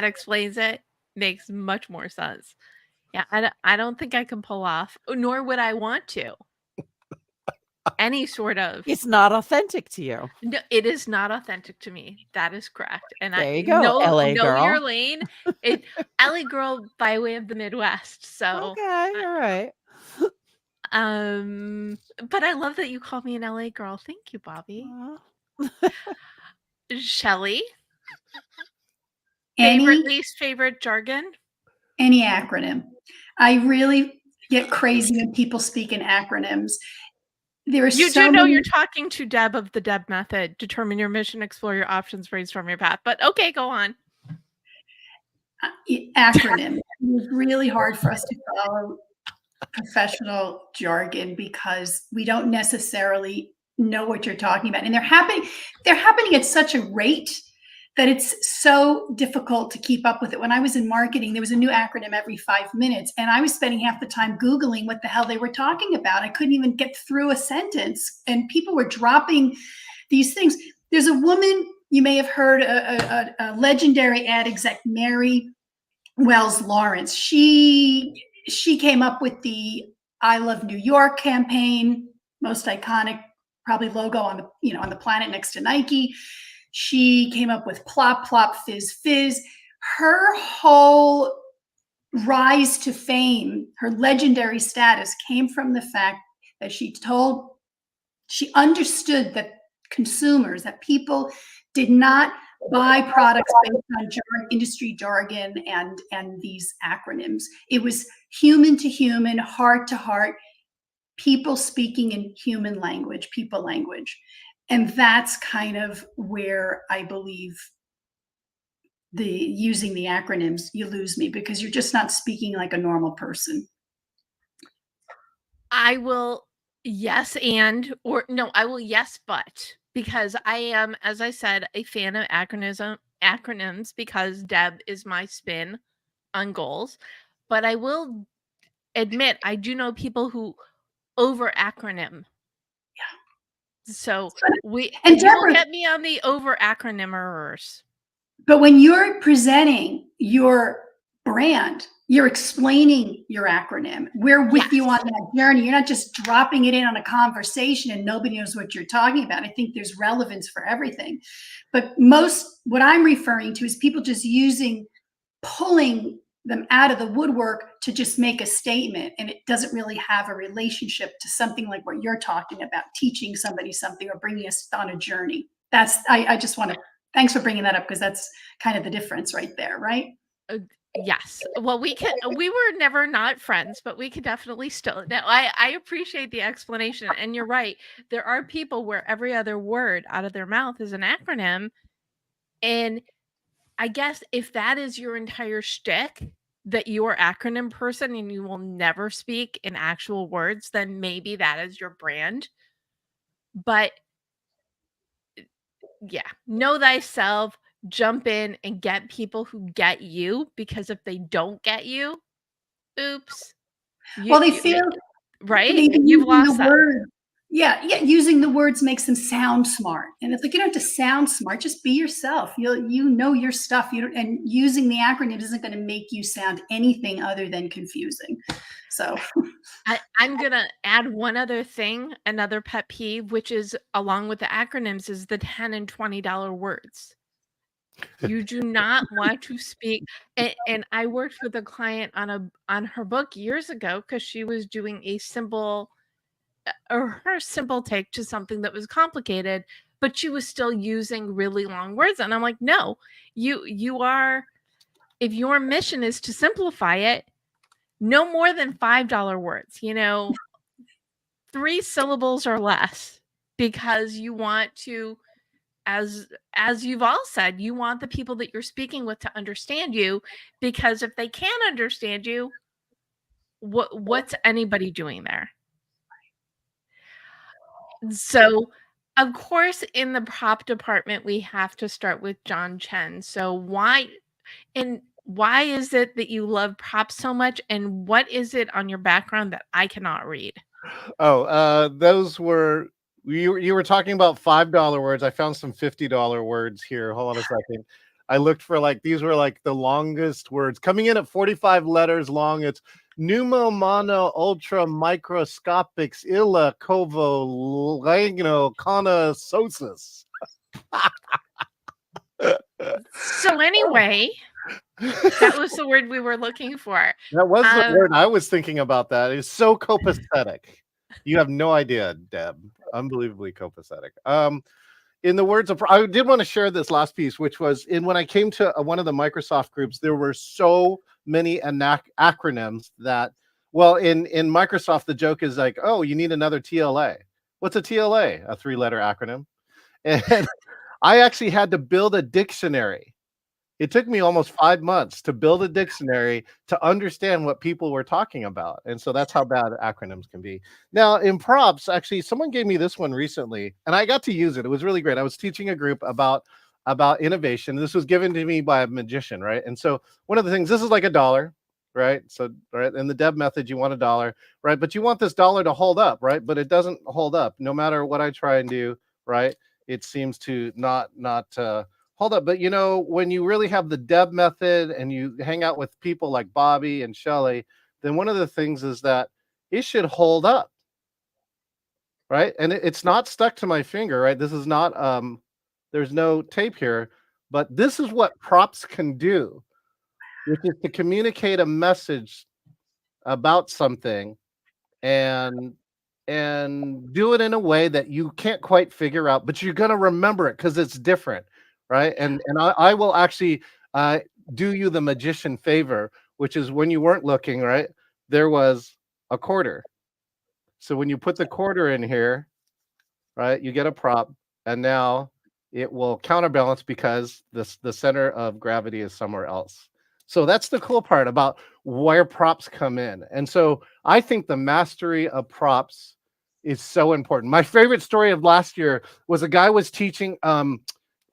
explains it. Makes much more sense. Yeah, I don't think I can pull off, nor would I want to. Any sort of. It's not authentic to you. No, it is not authentic to me. That is correct. And There you go, know LA your girl. lane. LA girl by way of the Midwest. So Okay, all right. but I love that you called me an LA girl. Thank you, Bobbie. Shelley, least favorite jargon? Any acronym. I really get crazy when people speak in acronyms. there are You so do know many you're talking to Deb of the Deb method. Determine your mission, explore your options, brainstorm your path. But okay, go on. acronyms. It's really hard for us to follow professional jargon because we don't necessarily know what you're talking about, and they're happening at such a rate that it's so difficult to keep up with it. When I was in marketing, there was a new acronym every 5 minutes, and I was spending half the time Googling what the hell they were talking about. I couldn't even get through a sentence, and people were dropping these things. There's a woman, you may have heard, a legendary ad exec, Mary Wells Lawrence. She came up with the I Love New York campaign, most iconic probably logo on the planet next to Nike. She came up with Plop Plop Fizz Fizz. Her whole rise to fame, her legendary status came from the fact that she understood that consumers, that people did not buy products based on industry jargon and these acronyms. It was human to human, heart to heart, people speaking in human language, people language. And that's kind of where I believe using the acronyms, you lose me, because you're just not speaking like a normal person. I will yes but, because I am, as I said, a fan of acronyms because Deb is my spin on goals. But I will admit I do know people who over acronym. Yeah. So you will get me on the over acronymers. But when you're presenting your brand, you're explaining your acronym. We're with you on that journey. You're not just dropping it in on a conversation and nobody knows what you're talking about. I think there's relevance for everything. But what I'm referring to is people just pulling them out of the woodwork to just make a statement. And it doesn't really have a relationship to something like what you're talking about, teaching somebody something or bringing us on a journey. I just want to, thanks for bringing that up, because that's kind of the difference right there, right? Yes. Well, we were never not friends, but we could definitely still. Now, I appreciate the explanation. And you're right. There are people where every other word out of their mouth is an acronym. And I guess if that is your entire shtick, that you're acronym person and you will never speak in actual words, then maybe that is your brand. But yeah, know thyself, jump in and get people who get you, because if they don't get you, oops. They feel right. You've lost that. Yeah, using the words makes them sound smart, and it's like, you don't have to sound smart. Just be yourself. You know your stuff. And using the acronym isn't going to make you sound anything other than confusing. So, I'm gonna add one other thing, another pet peeve, which is along with the acronyms, is the $10 and $20 words. You do not want to speak. And I worked with a client on her book years ago because she was doing her simple take to something that was complicated, but she was still using really long words. And I'm like, no, you are, if your mission is to simplify it, no more than $5 words, 3 syllables or less, because you want to, as you've all said, you want the people that you're speaking with to understand you, because if they can't understand you, what's anybody doing there? So, of course, in the prop department, we have to start with John Chen. So why is it that you love props so much, and what is it on your background that I cannot read? Those were, you were talking about $5 words. I found some $50 words here. Hold on a second. I looked for these were the longest words coming in at 45 letters long. It's pneumo mono ultra microscopics illa covo lagno conososis. So anyway, that was the word we were looking for. That was the word I was thinking about. That is so copacetic. You have no idea, Deb. Unbelievably copacetic. In the words of, I did want to share this last piece, which was when I came to one of the Microsoft groups, there were so many acronyms that, well, in Microsoft, the joke is like, oh, you need another TLA. What's a TLA? A 3-letter acronym. And I actually had to build a dictionary. It took me almost 5 months to build a dictionary to understand what people were talking about. And so that's how bad acronyms can be. Now, in props, actually, someone gave me this one recently, and I got to use it. It was really great. I was teaching a group about innovation. This was given to me by a magician, right? And so one of the things, this is like $1, right? So, right, in the Deb method, you want $1, right? But you want this dollar to hold up, right? But it doesn't hold up. No matter what I try and do, right? It seems to not hold up. But when you really have the Deb method and you hang out with people like Bobbie and Shelley, then one of the things is that it should hold up, right? And it's not stuck to my finger, right? This is not there's no tape here, but this is what props can do, which is to communicate a message about something and do it in a way that you can't quite figure out, but you're going to remember it because it's different, right? And I will actually do you the magician favor, which is when you weren't looking, right? There was a quarter. So when you put the quarter in here, right, you get a prop, and now it will counterbalance because the center of gravity is somewhere else. So that's the cool part about where props come in. And so I think the mastery of props is so important. My favorite story of last year was a guy was teaching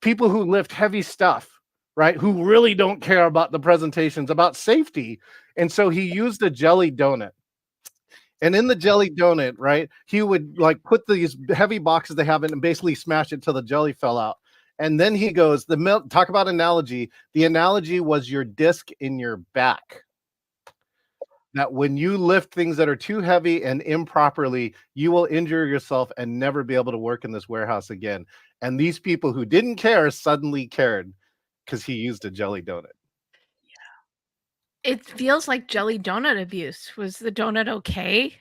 people who lift heavy stuff, right, who really don't care about the presentations, about safety. And so he used a jelly donut. And in the jelly donut, right, he would like put these heavy boxes they have in and basically smash it till the jelly fell out. And then he goes, talk about analogy. The analogy was your disc in your back. That when you lift things that are too heavy and improperly, you will injure yourself and never be able to work in this warehouse again. And these people who didn't care suddenly cared because he used a jelly donut. It feels like jelly donut abuse. Was the donut okay?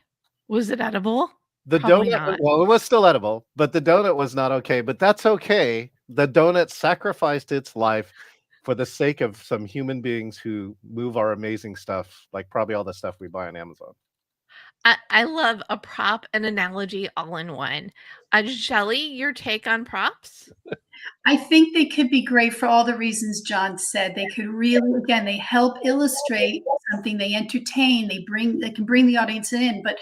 Was it edible? The Probably donut, not. well, it was still edible, but the donut was not okay. But that's okay. The donut sacrificed its life for the sake of some human beings who move our amazing stuff, like probably all the stuff we buy on Amazon. I love a prop and analogy all in one. Shelley, your take on props? I think they could be great for all the reasons John said. They could really, again, they help illustrate something, they entertain, they can bring the audience in. But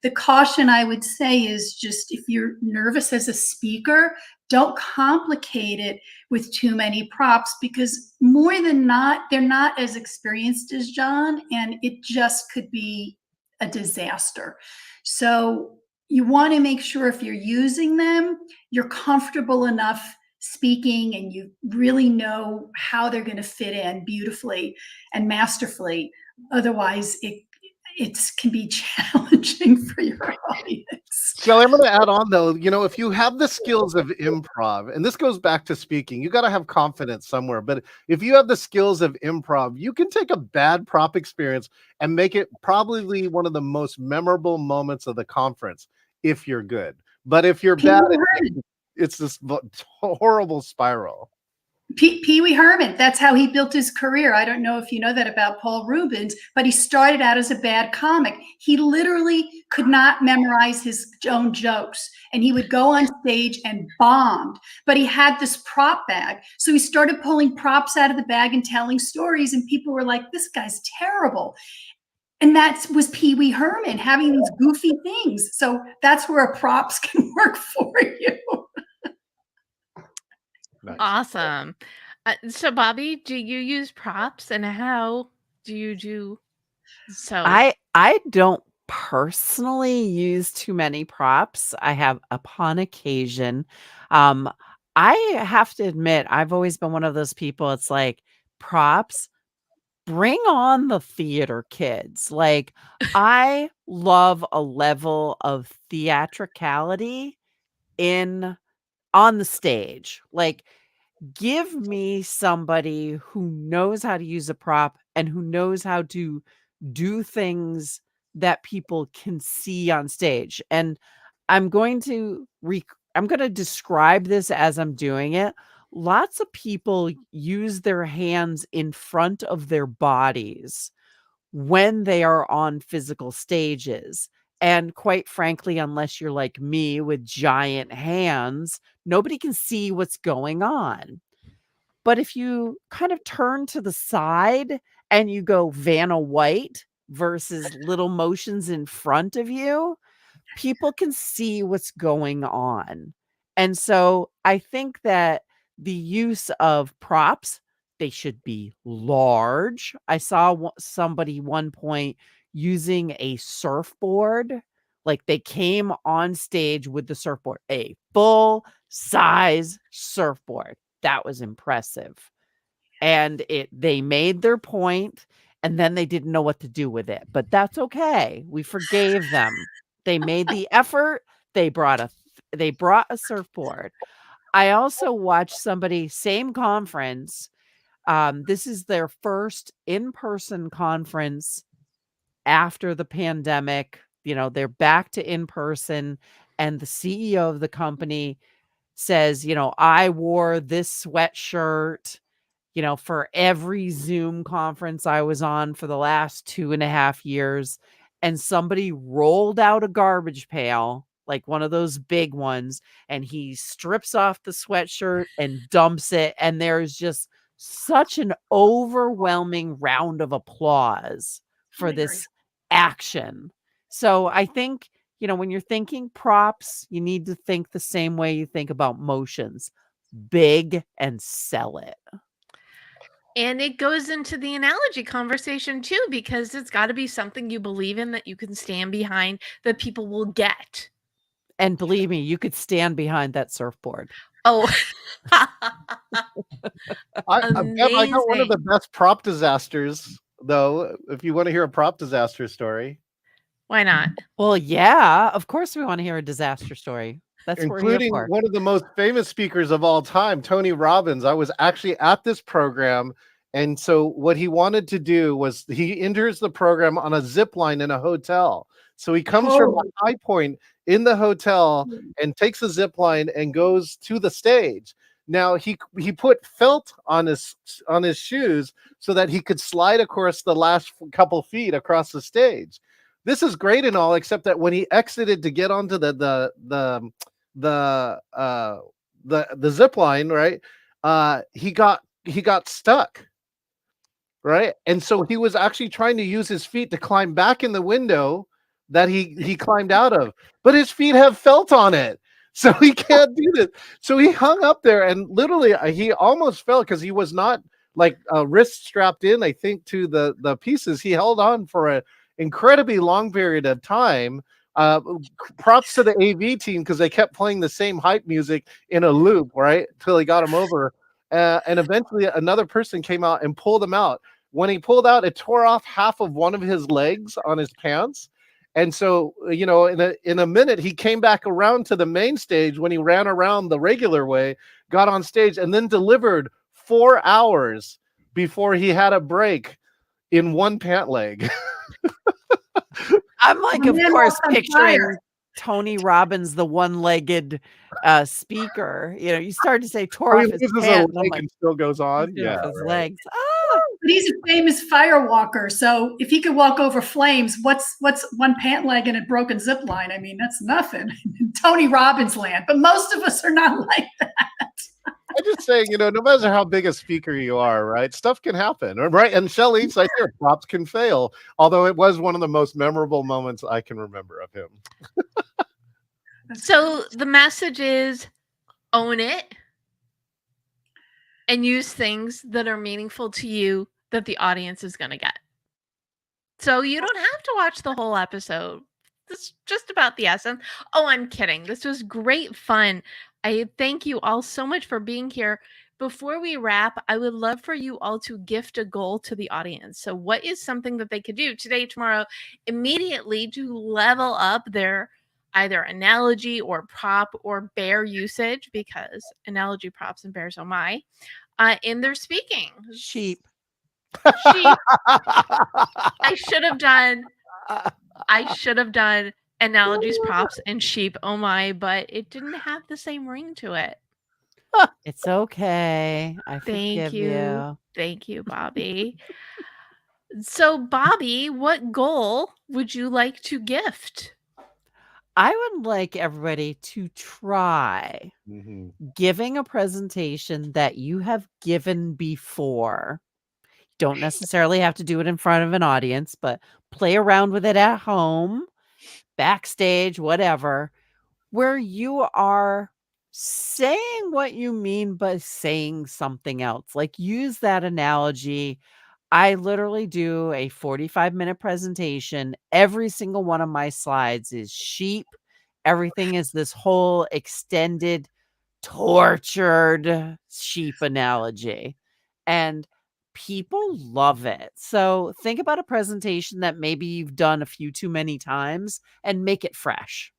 the caution I would say is just if you're nervous as a speaker, don't complicate it with too many props, because more than not, they're not as experienced as John, and it just could be a disaster. So you want to make sure if you're using them, you're comfortable enough speaking and you really know how they're going to fit in beautifully and masterfully. Otherwise, it can be challenging for your audience. So I'm going to add on though, if you have the skills of improv, and this goes back to speaking, you got to have confidence somewhere. But if you have the skills of improv, you can take a bad prop experience and make it probably one of the most memorable moments of the conference if you're good. But if you're bad, it's this horrible spiral. Pee Wee Herman, that's how he built his career. I don't know if you know that about Paul Rubens, but he started out as a bad comic. He literally could not memorize his own jokes, and he would go on stage and bombed. But he had this prop bag, so he started pulling props out of the bag and telling stories, and people were like, this guy's terrible. And that was Pee Wee Herman, having these goofy things. So that's where props can work for you. Nice. Awesome. So Bobbie, do you use props, and how do you do so? I don't personally use too many props. I have upon occasion. I have to admit, I've always been one of those people. It's like props, bring on the theater kids. Like I love a level of theatricality on the stage. Like give me somebody who knows how to use a prop and who knows how to do things that people can see on stage. And I'm going to describe this as I'm doing it. Lots of people use their hands in front of their bodies when they are on physical stages. And quite frankly, unless you're like me with giant hands, nobody can see what's going on. But if you kind of turn to the side and you go Vanna White versus little motions in front of you, people can see what's going on. And so I think that the use of props, they should be large. I saw somebody one point using a surfboard. Like they came on stage with the surfboard, a full size surfboard. That was impressive. And they made their point, and then they didn't know what to do with it. But that's okay. We forgave them. They made the effort. They brought a surfboard. I also watched somebody, same conference. This is their first in-person conference after the pandemic. They're back to in-person, and the CEO of the company says, I wore this sweatshirt, for every Zoom conference I was on for the last 2.5 years. And somebody rolled out a garbage pail, like one of those big ones, and he strips off the sweatshirt and dumps it. And there's just such an overwhelming round of applause for this action. So I think, when you're thinking props, you need to think the same way you think about motions. Big and sell it. And it goes into the analogy conversation too, because it's got to be something you believe in, that you can stand behind, that people will get. And believe me, you could stand behind that surfboard. Oh, I got one of the best prop disasters, though, if you want to hear a prop disaster story. Why not? Well, yeah, of course we want to hear a disaster story. That's including one of the most famous speakers of all time, Tony Robbins. I was actually at this program. And so what he wanted to do was he enters the program on a zip line in a hotel. So he comes from a high point in the hotel and takes a zip line and goes to the stage. Now he put felt on his shoes so that he could slide across the last couple feet across the stage. This is great and all, except that when he exited to get onto the zip line, right? He got stuck. Right. And so he was actually trying to use his feet to climb back in the window that he climbed out of, but his feet have felt on it. So he can't do this. So he hung up there and literally he almost fell because he was not like wrist strapped in, I think, to the pieces. He held on for an incredibly long period of time. Props to the AV team because they kept playing the same hype music in a loop, right? Until he got him over. And eventually another person came out and pulled him out. When he pulled out, it tore off half of one of his legs on his pants. And so, in a minute, he came back around to the main stage when he ran around the regular way, got on stage, and then delivered 4 hours before he had a break in one pant leg. I'm like, of course, picturing Tony Robbins, the one-legged speaker. You started to say tore off his pants. And still goes on. Yeah, his legs. But he's a famous fire walker, so if he could walk over flames, what's one pant leg and a broken zip line? I mean, that's nothing. Tony Robbins land, but most of us are not like that. I'm just saying, no matter how big a speaker you are, right? Stuff can happen, right? And Shelley's like, props can fail. Although it was one of the most memorable moments I can remember of him. So the message is own it and use things that are meaningful to you that the audience is going to get. So you don't have to watch the whole episode. This is just about the essence. Oh, I'm kidding. This was great fun. I thank you all so much for being here. Before we wrap, I would love for you all to gift a goal to the audience. So what is something that they could do today, tomorrow, immediately to level up their either analogy or prop or bear usage, because analogy, props, and bears, oh my, in their speaking. Sheep. I should have done analogies, props, and sheep, oh my, but it didn't have the same ring to it. It's okay. I forgive you. Thank you, Bobbie. So, Bobbie, what goal would you like to gift? I would like everybody to try Mhm. giving a presentation that you have given before. Don't necessarily have to do it in front of an audience, but play around with it at home, backstage, whatever, where you are saying what you mean, but saying something else. Like, use that analogy. I literally do a 45-minute presentation. Every single one of my slides is sheep. Everything is this whole extended, tortured sheep analogy. And people love it. So think about a presentation that maybe you've done a few too many times and make it fresh.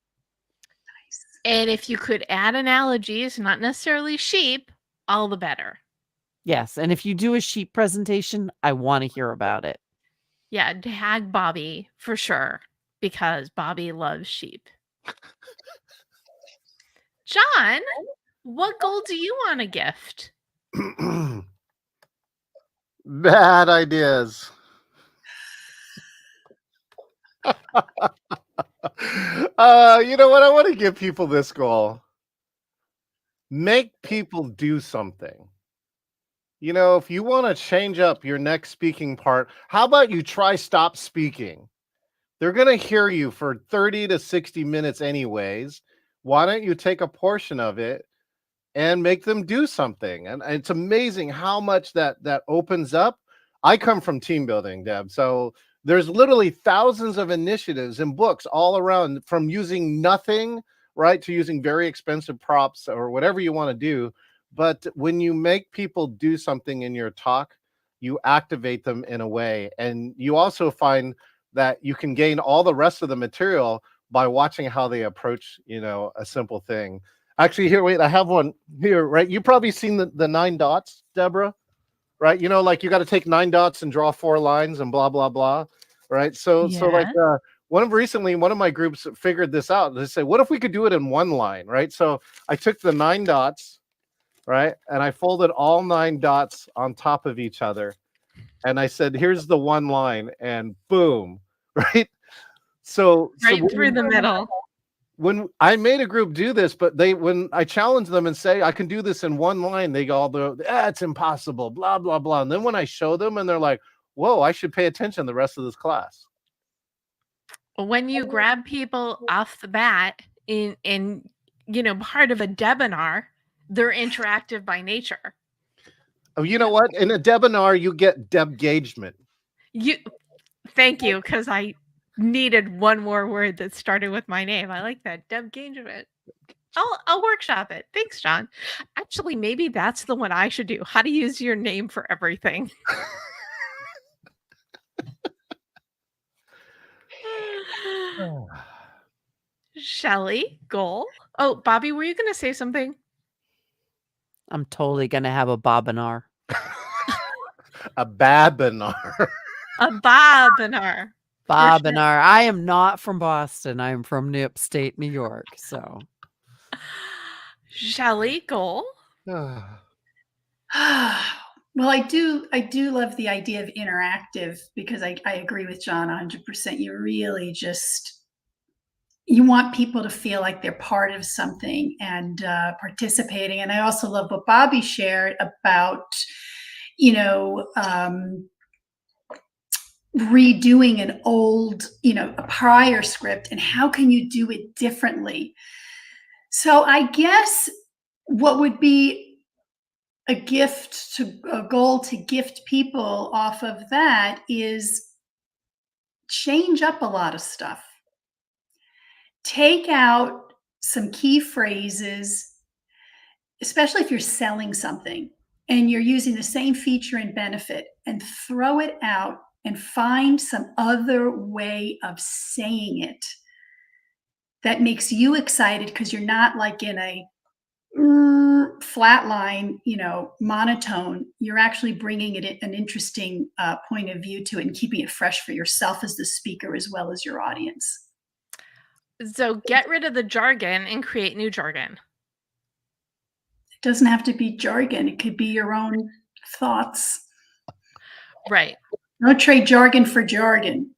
And if you could add analogies, not necessarily sheep, all the better. Yes. And if you do a sheep presentation, I want to hear about it. Yeah, tag Bobbie for sure, because Bobbie loves sheep. John, what goal do you want to gift? Bad ideas. You know what? I want to give people this goal. Make people do something. You know, if you want to change up your next speaking part, how about you try stop speaking? They're going to hear you for 30 to 60 minutes anyways. Why don't you take a portion of it and make them do something? And it's amazing how much that opens up. I come from team building, Deb. So there's literally thousands of initiatives and books all around, from using nothing, right, to using very expensive props or whatever you want to do. But when you make people do something in your talk, you activate them in a way. And you also find that you can gain all the rest of the material by watching how they approach, you know, a simple thing. Actually, here, wait, I have one here, right? You've probably seen the 9 dots, Deborah, right? You know, like you got to take 9 dots and draw 4 lines and blah, blah, blah, right? So like one of my groups figured this out. They said, what if we could do it in one line, right? So I took the 9 dots, right? And I folded all 9 dots on top of each other. And I said, here's the one line, and boom, right? So Right through the middle. when I made a group do this, but when I challenge them and say I can do this in one line, they go, it's impossible, blah, blah, blah. And then when I show them and they're like, whoa, I should pay attention the rest of this class. When you grab people off the bat in you know, part of a debinar, they're interactive by nature. Oh, you know what? In a debinar, you get debgagement. Thank you, because I needed one more word that started with my name. I like that, debgagement. I'll workshop it. Thanks, John. Actually, maybe that's the one I should do. How to use your name for everything. Shelley, goal. Oh, Bobbie, were you going to say something? I'm totally going to have a bobinar. A babinar. A bobinar. Bobinar. I am not from Boston. I am from upstate New York. So, Shelley, goal. Well, I do love the idea of interactive, because I agree with John 100%. You really you want people to feel like they're part of something and participating. And I also love what Bobbie shared about, you know, redoing an old, you know, a prior script, and how can you do it differently? So I guess what would be a goal to gift people off of that is change up a lot of stuff. Take out some key phrases, especially if you're selling something and you're using the same feature and benefit, and throw it out and find some other way of saying it that makes you excited, because you're not like in a flat line, you know, monotone. You're actually bringing it an interesting point of view to it and keeping it fresh for yourself as the speaker as well as your audience. So get rid of the jargon and create new jargon. It doesn't have to be jargon. It could be your own thoughts. Right. Don't trade jargon for jargon.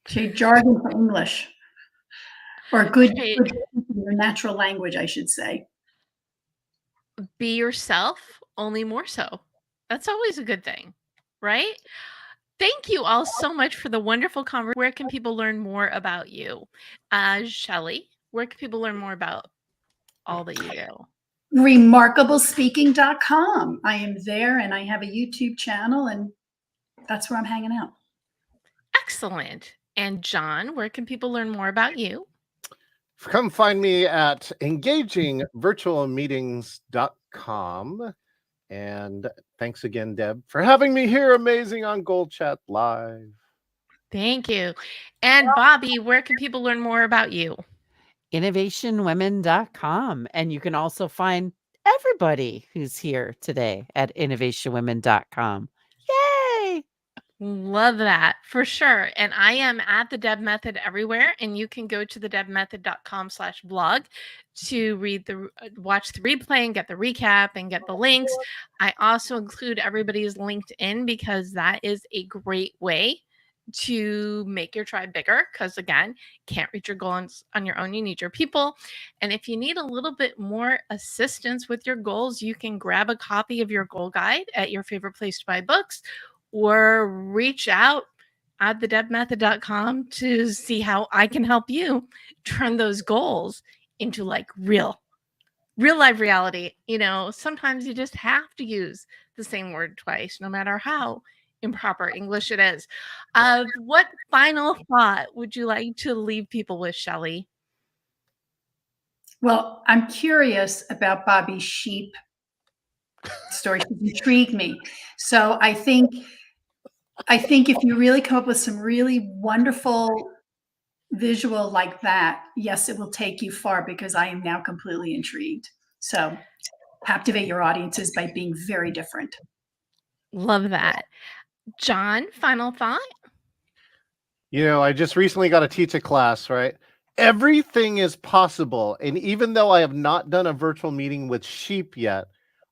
Trade jargon for English. Or good Create- your natural language, I should say. Be yourself, only more so. That's always a good thing, right? Thank you all so much for the wonderful conversation. Where can people learn more about you? Shelley, where can people learn more about all that you do? Remarkablespeaking.com. I am there, and I have a YouTube channel, and that's where I'm hanging out. Excellent. And John, where can people learn more about you? Come find me at engagingvirtualmeetings.com. And thanks again, Deb, for having me here. Amazing on GoalChat Live. Thank you. And Bobbie, where can people learn more about you? innovationwomen.com. And you can also find everybody who's here today at innovationwomen.com. Yay! Love that for sure. And I am at the Deb Method everywhere. And you can go to thedebmethod.com/blog to watch the replay and get the recap and get the links. I also include everybody's LinkedIn because that is a great way to make your tribe bigger. Because again, can't reach your goals on your own. You need your people. And if you need a little bit more assistance with your goals, you can grab a copy of your goal guide at your favorite place to buy books, or reach out at thedebmethod.com to see how I can help you turn those goals into like real life reality. Sometimes you just have to use the same word twice, no matter how improper English it is. What final thought would you like to leave people with, Shelley? Well, I'm curious about Bobbie's sheep story. She's intrigued me. So I think if you really come up with some really wonderful visual like that, yes, it will take you far, because I am now completely intrigued. So captivate your audiences by being very different. Love that. John, final thought? I just recently got to teach a class, right? Everything is possible. And even though I have not done a virtual meeting with sheep yet,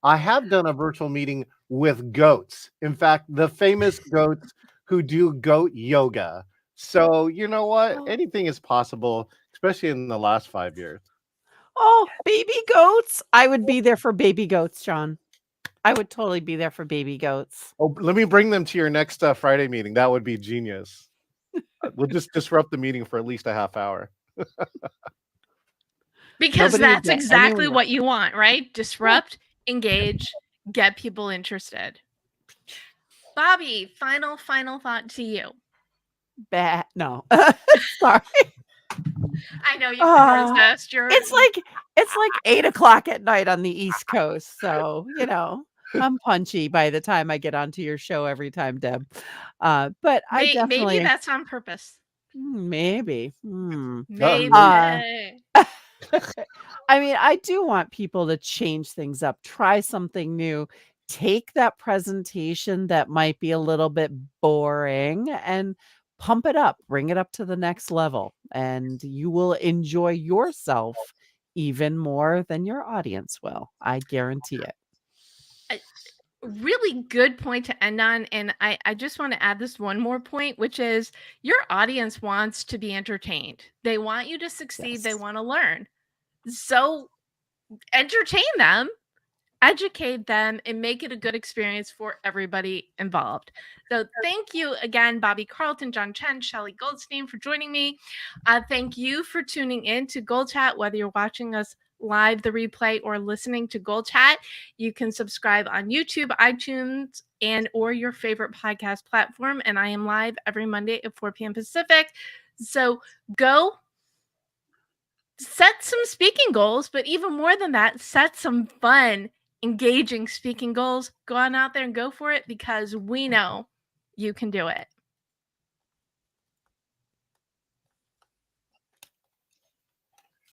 I have done a virtual meeting with goats. In fact, the famous goats who do goat yoga. So you know what? Anything is possible, especially in the last 5 years. Oh, baby goats. I would be there for baby goats, John. I would totally be there for baby goats. Oh, let me bring them to your next Friday meeting. That would be genius. We'll just disrupt the meeting for at least a half hour. Because Nobody would that's get exactly anywhere. what you want, right? Disrupt, engage, get people interested. Bobbie, final thought to you. No. Sorry. I know you can resist. It's like 8:00 at night on the East Coast. So, I'm punchy by the time I get onto your show every time, Deb. But I definitely maybe that's on purpose. maybe. Maybe. I mean, I do want people to change things up, try something new, take that presentation that might be a little bit boring and pump it up, bring it up to the next level, and you will enjoy yourself even more than your audience will. I guarantee it. Really good point to end on. And I just want to add this one more point, which is your audience wants to be entertained. They want you to succeed. Yes. They want to learn. So entertain them, educate them, and make it a good experience for everybody involved. So thank you again, Bobbie Carlton, John Chen, Shelley Goldstein, for joining me. Thank you for tuning in to GoalChat, whether you're watching us live, the replay, or listening to GoalChat. You can subscribe on YouTube, iTunes, and or your favorite podcast platform. And I am live every Monday at 4 p.m. Pacific. So go set some speaking goals, but even more than that, set some fun, engaging speaking goals. Go on out there and go for it, because we know you can do it.